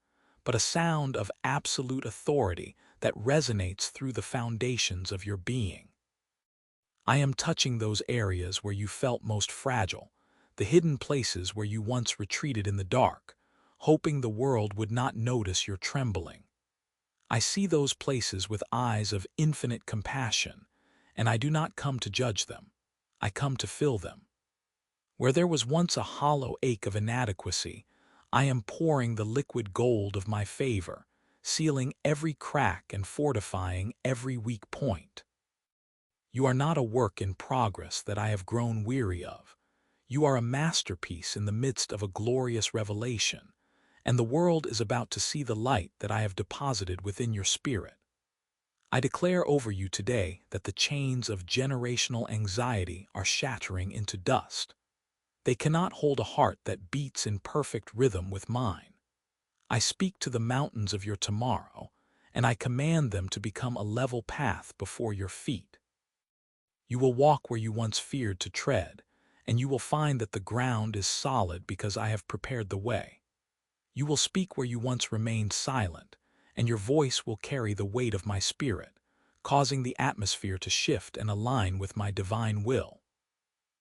but a sound of absolute authority that resonates through the foundations of your being. I am touching those areas where you felt most fragile, the hidden places where you once retreated in the dark, hoping the world would not notice your trembling. I see those places with eyes of infinite compassion, and I do not come to judge them. I come to fill them. Where there was once a hollow ache of inadequacy, I am pouring the liquid gold of my favor, sealing every crack and fortifying every weak point. You are not a work in progress that I have grown weary of. You are a masterpiece in the midst of a glorious revelation, and the world is about to see the light that I have deposited within your spirit. I declare over you today that the chains of generational anxiety are shattering into dust. They cannot hold a heart that beats in perfect rhythm with mine. I speak to the mountains of your tomorrow, and I command them to become a level path before your feet. You will walk where you once feared to tread, and you will find that the ground is solid because I have prepared the way. You will speak where you once remained silent, and your voice will carry the weight of my spirit, causing the atmosphere to shift and align with my divine will.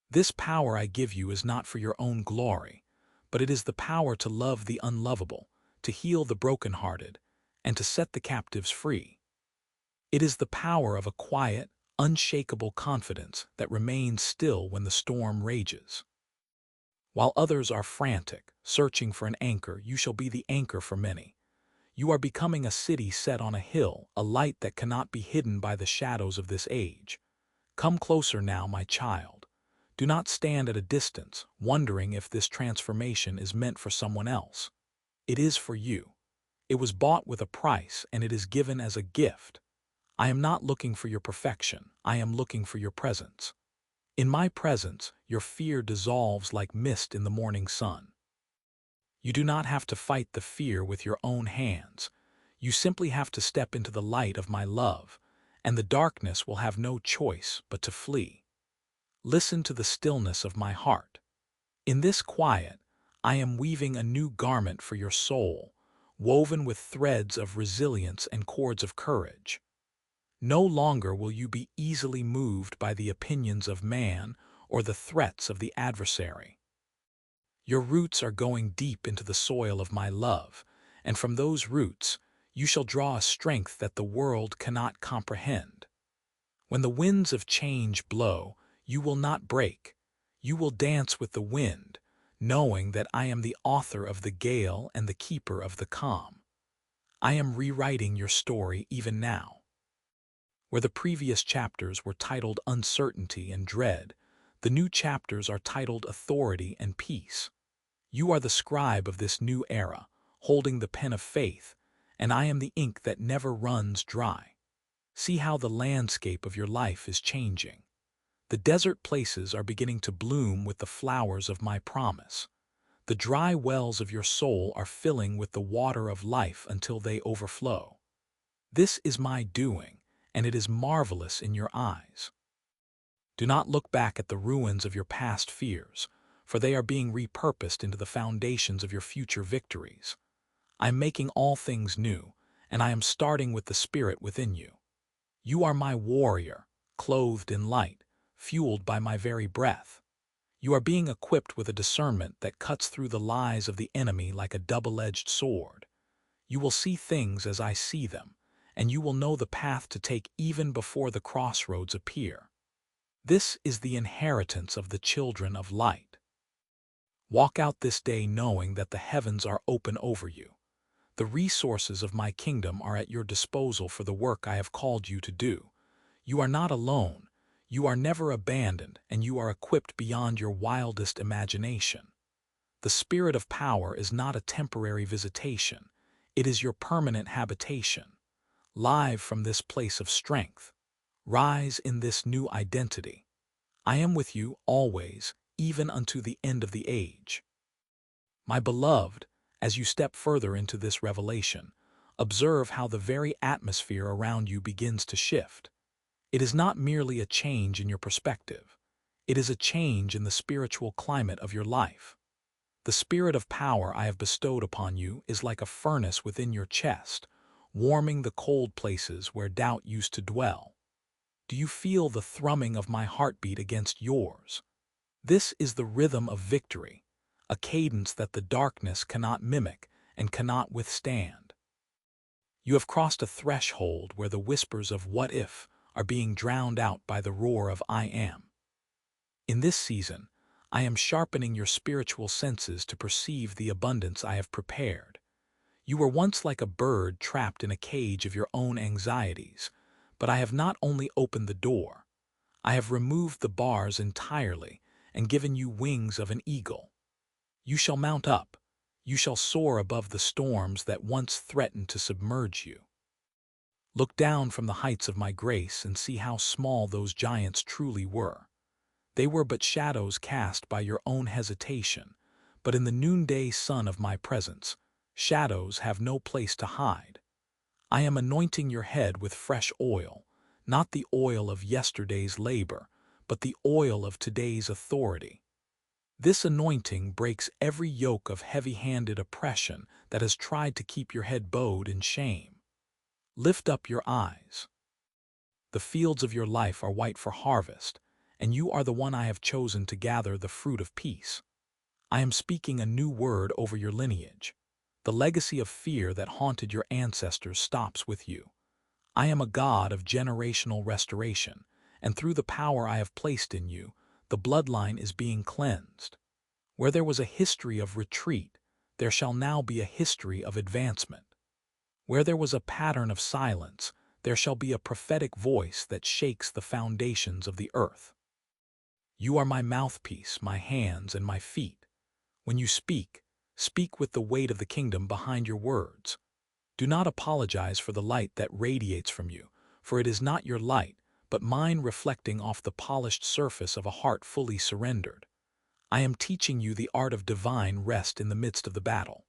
This power I give you is not for your own glory, but it is the power to love the unlovable, to heal the brokenhearted, and to set the captives free. It is the power of a quiet, unshakable confidence that remains still when the storm rages. While others are frantic, searching for an anchor, you shall be the anchor for many. You are becoming a city set on a hill, a light that cannot be hidden by the shadows of this age. Come closer now, my child. Do not stand at a distance, wondering if this transformation is meant for someone else. It is for you. It was bought with a price, and it is given as a gift. I am not looking for your perfection. I am looking for your presence. In my presence, your fear dissolves like mist in the morning sun. You do not have to fight the fear with your own hands. You simply have to step into the light of my love, and the darkness will have no choice but to flee. Listen to the stillness of my heart. In this quiet, I am weaving a new garment for your soul, woven with threads of resilience and cords of courage. No longer will you be easily moved by the opinions of man or the threats of the adversary. Your roots are going deep into the soil of my love, and from those roots you shall draw a strength that the world cannot comprehend. When the winds of change blow, you will not break. You will dance with the wind, knowing that I am the author of the gale and the keeper of the calm. I am rewriting your story even now. Where the previous chapters were titled Uncertainty and Dread, the new chapters are titled Authority and Peace. You are the scribe of this new era, holding the pen of faith, and I am the ink that never runs dry. See how the landscape of your life is changing. The desert places are beginning to bloom with the flowers of my promise. The dry wells of your soul are filling with the water of life until they overflow. This is my doing, and it is marvelous in your eyes. Do not look back at the ruins of your past fears, for they are being repurposed into the foundations of your future victories. I am making all things new, and I am starting with the Spirit within you. You are my warrior, clothed in light, fueled by my very breath. You are being equipped with a discernment that cuts through the lies of the enemy like a double-edged sword. You will see things as I see them, and you will know the path to take even before the crossroads appear. This is the inheritance of the children of light. Walk out this day knowing that the heavens are open over you. The resources of my kingdom are at your disposal for the work I have called you to do. You are not alone. You are never abandoned, and you are equipped beyond your wildest imagination. The spirit of power is not a temporary visitation. It is your permanent habitation. Live from this place of strength. Rise in this new identity. I am with you always, even unto the end of the age. My beloved, as you step further into this revelation, observe how the very atmosphere around you begins to shift. It is not merely a change in your perspective. It is a change in the spiritual climate of your life. The spirit of power I have bestowed upon you is like a furnace within your chest, warming the cold places where doubt used to dwell. Do you feel the thrumming of my heartbeat against yours? This is the rhythm of victory, a cadence that the darkness cannot mimic and cannot withstand. You have crossed a threshold where the whispers of what if are being drowned out by the roar of I am. In this season, I am sharpening your spiritual senses to perceive the abundance I have prepared. You were once like a bird trapped in a cage of your own anxieties, but I have not only opened the door, I have removed the bars entirely and given you wings of an eagle. You shall mount up. You shall soar above the storms that once threatened to submerge you. Look down from the heights of my grace and see how small those giants truly were. They were but shadows cast by your own hesitation, but in the noonday sun of my presence, shadows have no place to hide. I am anointing your head with fresh oil, not the oil of yesterday's labor, but the oil of today's authority. This anointing breaks every yoke of heavy-handed oppression that has tried to keep your head bowed in shame. Lift up your eyes. The fields of your life are white for harvest, and you are the one I have chosen to gather the fruit of peace. I am speaking a new word over your lineage. The legacy of fear that haunted your ancestors stops with you. I am a God of generational restoration, and through the power I have placed in you, the bloodline is being cleansed. Where there was a history of retreat, there shall now be a history of advancement. Where there was a pattern of silence, there shall be a prophetic voice that shakes the foundations of the earth. You are my mouthpiece, my hands, and my feet. When you speak, speak with the weight of the kingdom behind your words. Do not apologize for the light that radiates from you, for it is not your light, but mine reflecting off the polished surface of a heart fully surrendered. I am teaching you the art of divine rest in the midst of the battle.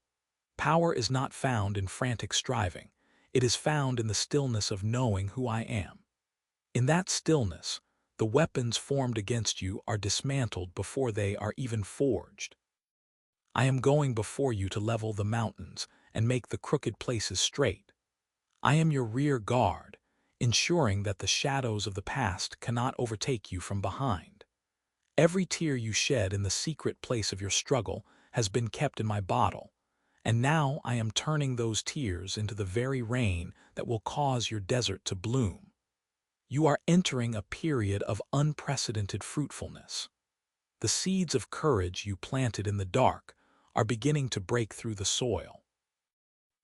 Power is not found in frantic striving. It is found in the stillness of knowing who I am. In that stillness, the weapons formed against you are dismantled before they are even forged. I am going before you to level the mountains and make the crooked places straight. I am your rear guard, ensuring that the shadows of the past cannot overtake you from behind. Every tear you shed in the secret place of your struggle has been kept in my bottle, and now I am turning those tears into the very rain that will cause your desert to bloom. You are entering a period of unprecedented fruitfulness. The seeds of courage you planted in the dark are beginning to break through the soil.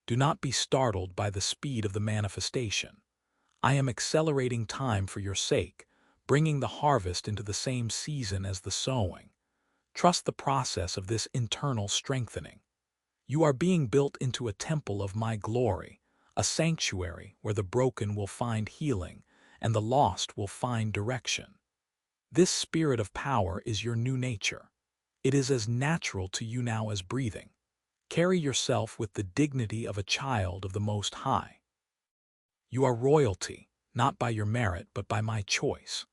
Do not be startled by the speed of the manifestation. I am accelerating time for your sake, bringing the harvest into the same season as the sowing. Trust the process of this internal strengthening. You are being built into a temple of my glory, a sanctuary where the broken will find healing and the lost will find direction. This spirit of power is your new nature. It is as natural to you now as breathing. Carry yourself with the dignity of a child of the Most High. You are royalty, not by your merit but by my choice.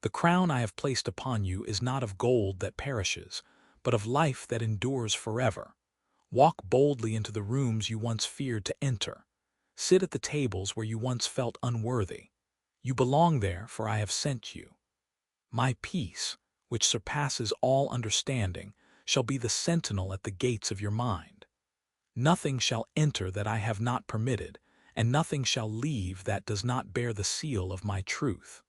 The crown I have placed upon you is not of gold that perishes, but of life that endures forever. Walk boldly into the rooms you once feared to enter. Sit at the tables where you once felt unworthy. You belong there, for I have sent you. My peace, which surpasses all understanding, shall be the sentinel at the gates of your mind. Nothing shall enter that I have not permitted, and nothing shall leave that does not bear the seal of my truth.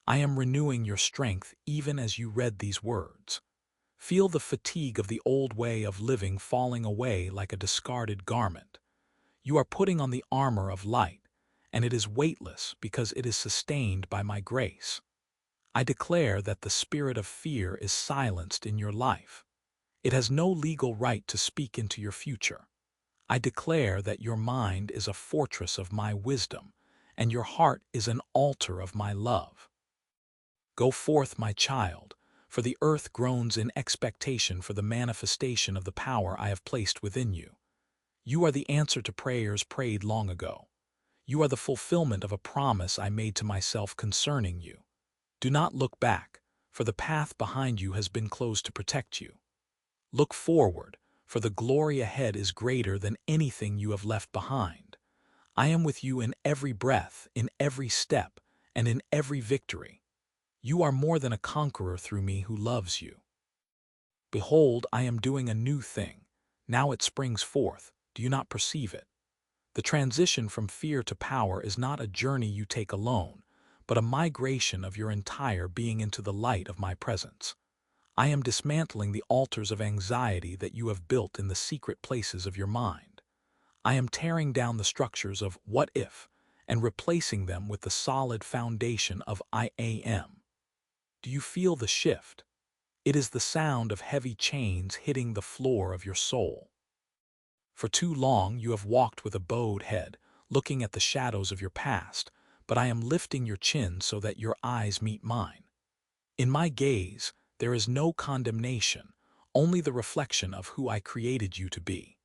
I am renewing your strength even as you read these words. Feel the fatigue of the old way of living falling away like a discarded garment. You are putting on the armor of light, and it is weightless because it is sustained by my grace. I declare that the spirit of fear is silenced in your life. It has no legal right to speak into your future. I declare that your mind is a fortress of my wisdom, and your heart is an altar of my love. Go forth, my child, for the earth groans in expectation for the manifestation of the power I have placed within you. You are the answer to prayers prayed long ago. You are the fulfillment of a promise I made to myself concerning you. Do not look back, for the path behind you has been closed to protect you. Look forward, for the glory ahead is greater than anything you have left behind. I am with you in every breath, in every step, and in every victory. You are more than a conqueror through me who loves you. Behold, I am doing a new thing. Now it springs forth. Do you not perceive it? The transition from fear to power is not a journey you take alone, but a migration of your entire being into the light of my presence. I am dismantling the altars of anxiety that you have built in the secret places of your mind. I am tearing down the structures of what if and replacing them with the solid foundation of I am. Do you feel the shift? It is the sound of heavy chains hitting the floor of your soul. For too long you have walked with a bowed head, looking at the shadows of your past, but I am lifting your chin so that your eyes meet mine. In my gaze, there is no condemnation, only the reflection of who I created you to be.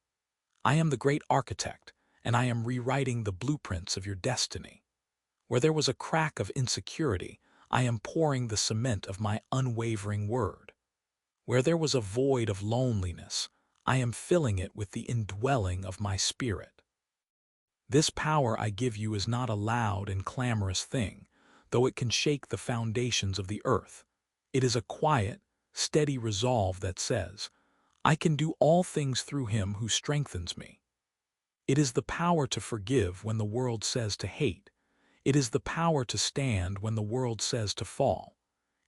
I am the great architect, and I am rewriting the blueprints of your destiny. Where there was a crack of insecurity, I am pouring the cement of my unwavering word. Where there was a void of loneliness, I am filling it with the indwelling of my spirit. This power I give you is not a loud and clamorous thing, though it can shake the foundations of the earth. It is a quiet, steady resolve that says, I can do all things through him who strengthens me. It is the power to forgive when the world says to hate. It is the power to stand when the world says to fall.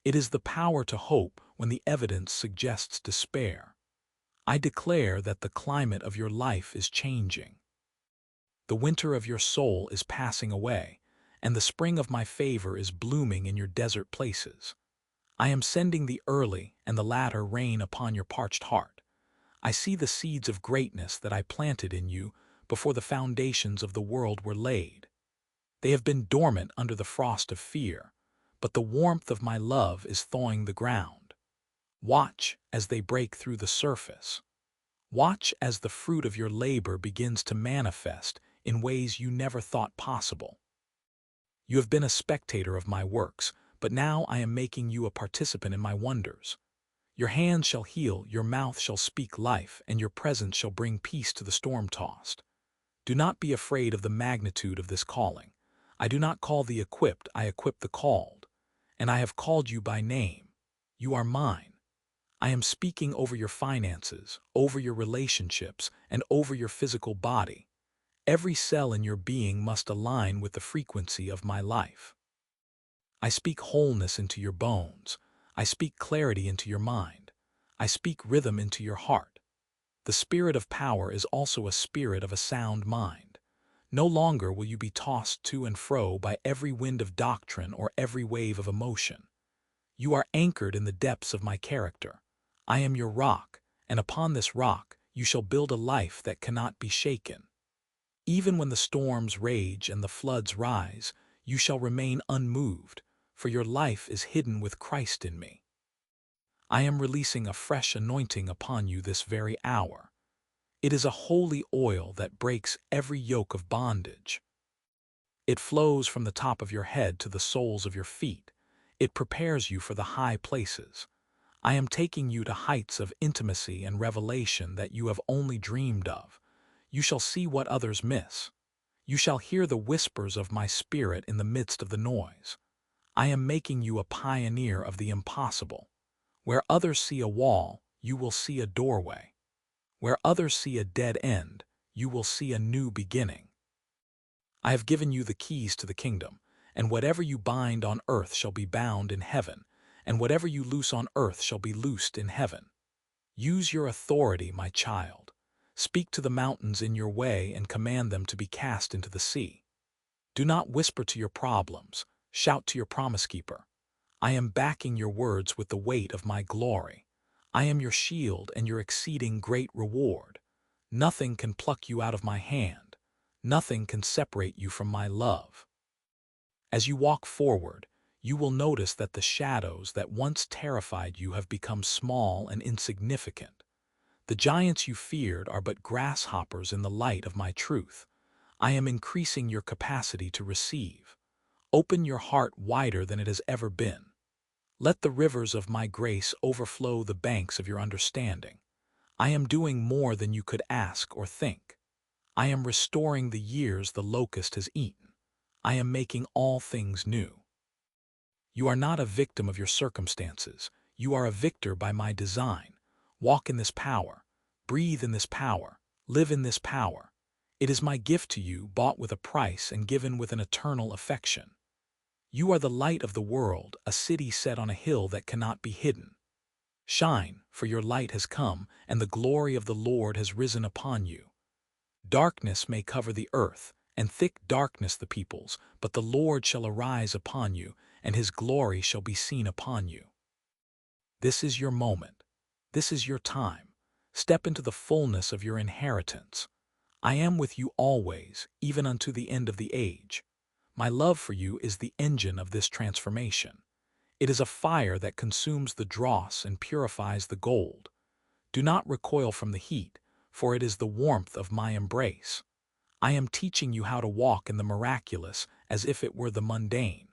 It is the power to hope when the evidence suggests despair. I declare that the climate of your life is changing. The winter of your soul is passing away, and the spring of my favor is blooming in your desert places. I am sending the early and the latter rain upon your parched heart. I see the seeds of greatness that I planted in you before the foundations of the world were laid. They have been dormant under the frost of fear, but the warmth of my love is thawing the ground. Watch as they break through the surface. Watch as the fruit of your labor begins to manifest in ways you never thought possible. You have been a spectator of my works, but now I am making you a participant in my wonders. Your hands shall heal, your mouth shall speak life, and your presence shall bring peace to the storm-tossed. Do not be afraid of the magnitude of this calling. I do not call the equipped, I equip the called. And I have called you by name. You are mine. I am speaking over your finances, over your relationships, and over your physical body. Every cell in your being must align with the frequency of my life. I speak wholeness into your bones. I speak clarity into your mind. I speak rhythm into your heart. The spirit of power is also a spirit of a sound mind. No longer will you be tossed to and fro by every wind of doctrine or every wave of emotion. You are anchored in the depths of my character. I am your rock, and upon this rock you shall build a life that cannot be shaken. Even when the storms rage and the floods rise, you shall remain unmoved, for your life is hidden with Christ in me. I am releasing a fresh anointing upon you this very hour. It is a holy oil that breaks every yoke of bondage. It flows from the top of your head to the soles of your feet. It prepares you for the high places. I am taking you to heights of intimacy and revelation that you have only dreamed of. You shall see what others miss. You shall hear the whispers of my spirit in the midst of the noise. I am making you a pioneer of the impossible. Where others see a wall, you will see a doorway. Where others see a dead end, you will see a new beginning. I have given you the keys to the kingdom, and whatever you bind on earth shall be bound in heaven, and whatever you loose on earth shall be loosed in heaven. Use your authority, my child. Speak to the mountains in your way and command them to be cast into the sea. Do not whisper to your problems, shout to your promise keeper. I am backing your words with the weight of my glory. I am your shield and your exceeding great reward. Nothing can pluck you out of my hand. Nothing can separate you from my love. As you walk forward, you will notice that the shadows that once terrified you have become small and insignificant. The giants you feared are but grasshoppers in the light of my truth. I am increasing your capacity to receive. Open your heart wider than it has ever been. Let the rivers of my grace overflow the banks of your understanding. I am doing more than you could ask or think. I am restoring the years the locust has eaten. I am making all things new. You are not a victim of your circumstances. You are a victor by my design. Walk in this power. Breathe in this power. Live in this power. It is my gift to you, bought with a price and given with an eternal affection. You are the light of the world, a city set on a hill that cannot be hidden. Shine, for your light has come, and the glory of the Lord has risen upon you. Darkness may cover the earth, and thick darkness the peoples, but the Lord shall arise upon you, and his glory shall be seen upon you. This is your moment. This is your time. Step into the fullness of your inheritance. I am with you always, even unto the end of the age. My love for you is the engine of this transformation. It is a fire that consumes the dross and purifies the gold. Do not recoil from the heat, for it is the warmth of my embrace. I am teaching you how to walk in the miraculous as if it were the mundane.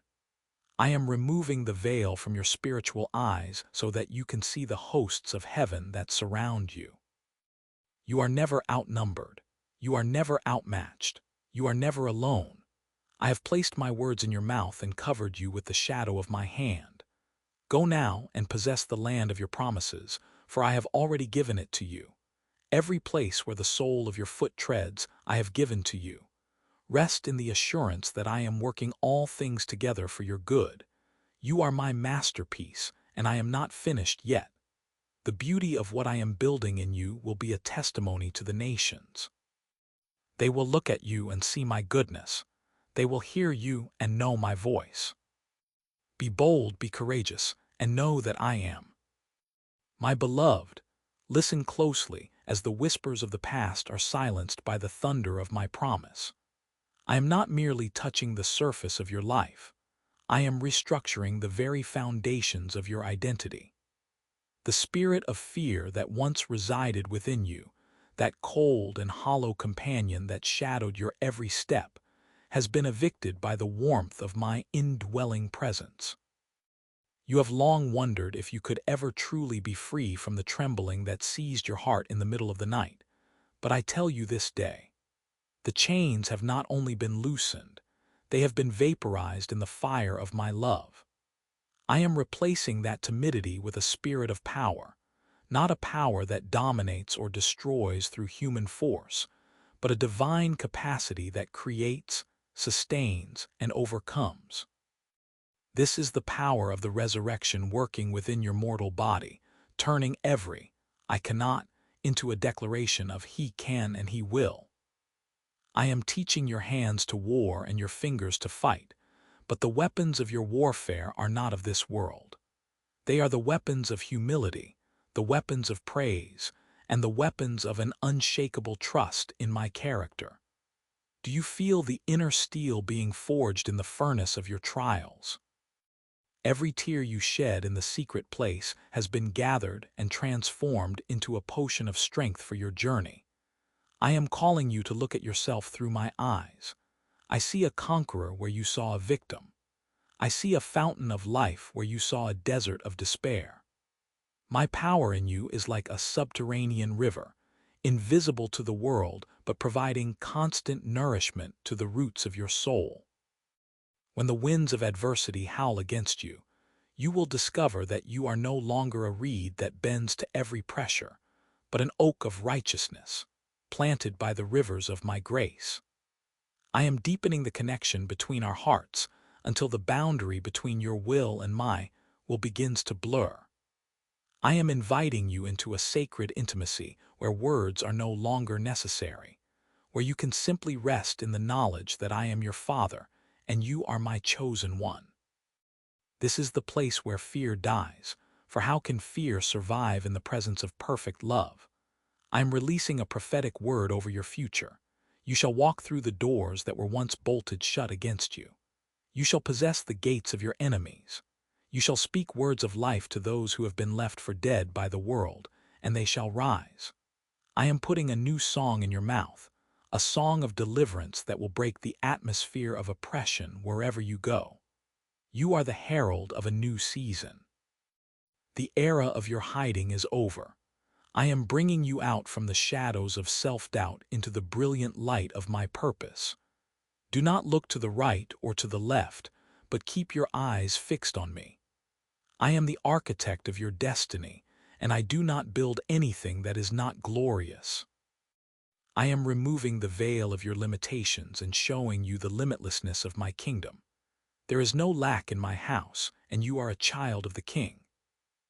I am removing the veil from your spiritual eyes so that you can see the hosts of heaven that surround you. You are never outnumbered. You are never outmatched. You are never alone. I have placed my words in your mouth and covered you with the shadow of my hand. Go now and possess the land of your promises, for I have already given it to you. Every place where the sole of your foot treads, I have given to you. Rest in the assurance that I am working all things together for your good. You are my masterpiece, and I am not finished yet. The beauty of what I am building in you will be a testimony to the nations. They will look at you and see my goodness. They will hear you and know my voice. Be bold, be courageous, and know that I am. My beloved, listen closely as the whispers of the past are silenced by the thunder of my promise. I am not merely touching the surface of your life. I am restructuring the very foundations of your identity. The spirit of fear that once resided within you, that cold and hollow companion that shadowed your every step, has been evicted by the warmth of my indwelling presence. You have long wondered if you could ever truly be free from the trembling that seized your heart in the middle of the night, but I tell you this day, the chains have not only been loosened, they have been vaporized in the fire of my love. I am replacing that timidity with a spirit of power, not a power that dominates or destroys through human force, but a divine capacity that creates, sustains, and overcomes. This is the power of the resurrection working within your mortal body, turning every "I cannot" into a declaration of "He can and He will." I am teaching your hands to war and your fingers to fight, but the weapons of your warfare are not of this world. They are the weapons of humility, the weapons of praise, and the weapons of an unshakable trust in my character. Do you feel the inner steel being forged in the furnace of your trials? Every tear you shed in the secret place has been gathered and transformed into a potion of strength for your journey. I am calling you to look at yourself through my eyes. I see a conqueror where you saw a victim. I see a fountain of life where you saw a desert of despair. My power in you is like a subterranean river. invisible to the world but providing constant nourishment to the roots of your soul. When the winds of adversity howl against you, you will discover that you are no longer a reed that bends to every pressure, but an oak of righteousness, planted by the rivers of my grace. I am deepening the connection between our hearts until the boundary between your will and my will begins to blur. I am inviting you into a sacred intimacy where words are no longer necessary, where you can simply rest in the knowledge that I am your Father and you are my chosen one. This is the place where fear dies, for how can fear survive in the presence of perfect love? I am releasing a prophetic word over your future. You shall walk through the doors that were once bolted shut against you. You shall possess the gates of your enemies. You shall speak words of life to those who have been left for dead by the world, and they shall rise. I am putting a new song in your mouth, a song of deliverance that will break the atmosphere of oppression wherever you go. You are the herald of a new season. The era of your hiding is over. I am bringing you out from the shadows of self-doubt into the brilliant light of my purpose. Do not look to the right or to the left, but keep your eyes fixed on me. I am the architect of your destiny, and I do not build anything that is not glorious. I am removing the veil of your limitations and showing you the limitlessness of my kingdom. There is no lack in my house, and you are a child of the King.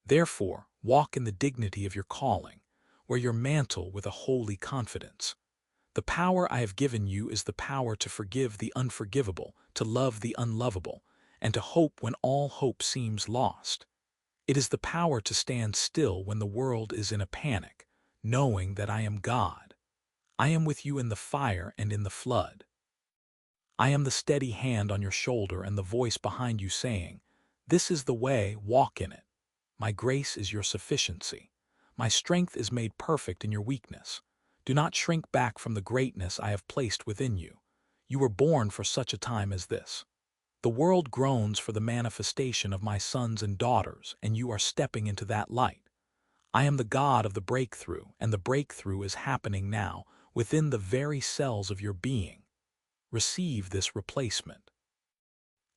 Therefore, walk in the dignity of your calling, wear your mantle with a holy confidence. The power I have given you is the power to forgive the unforgivable, to love the unlovable, and to hope when all hope seems lost. It is the power to stand still when the world is in a panic, knowing that I am God. I am with you in the fire and in the flood. I am the steady hand on your shoulder and the voice behind you saying, "This is the way, walk in it." My grace is your sufficiency. My strength is made perfect in your weakness. Do not shrink back from the greatness I have placed within you. You were born for such a time as this. The world groans for the manifestation of my sons and daughters, and you are stepping into that light. I am the God of the breakthrough, and the breakthrough is happening now, within the very cells of your being. Receive this replacement.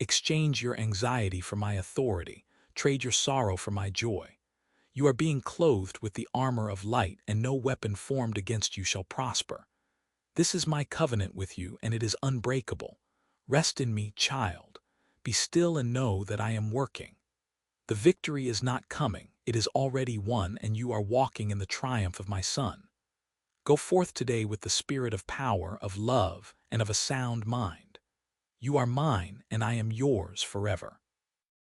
Exchange your anxiety for my authority. Trade your sorrow for my joy. You are being clothed with the armor of light, and no weapon formed against you shall prosper. This is my covenant with you, and it is unbreakable. Rest in me, child. Be still and know that I am working. The victory is not coming, it is already won, and you are walking in the triumph of my Son. Go forth today with the spirit of power, of love, and of a sound mind. You are mine, and I am yours forever.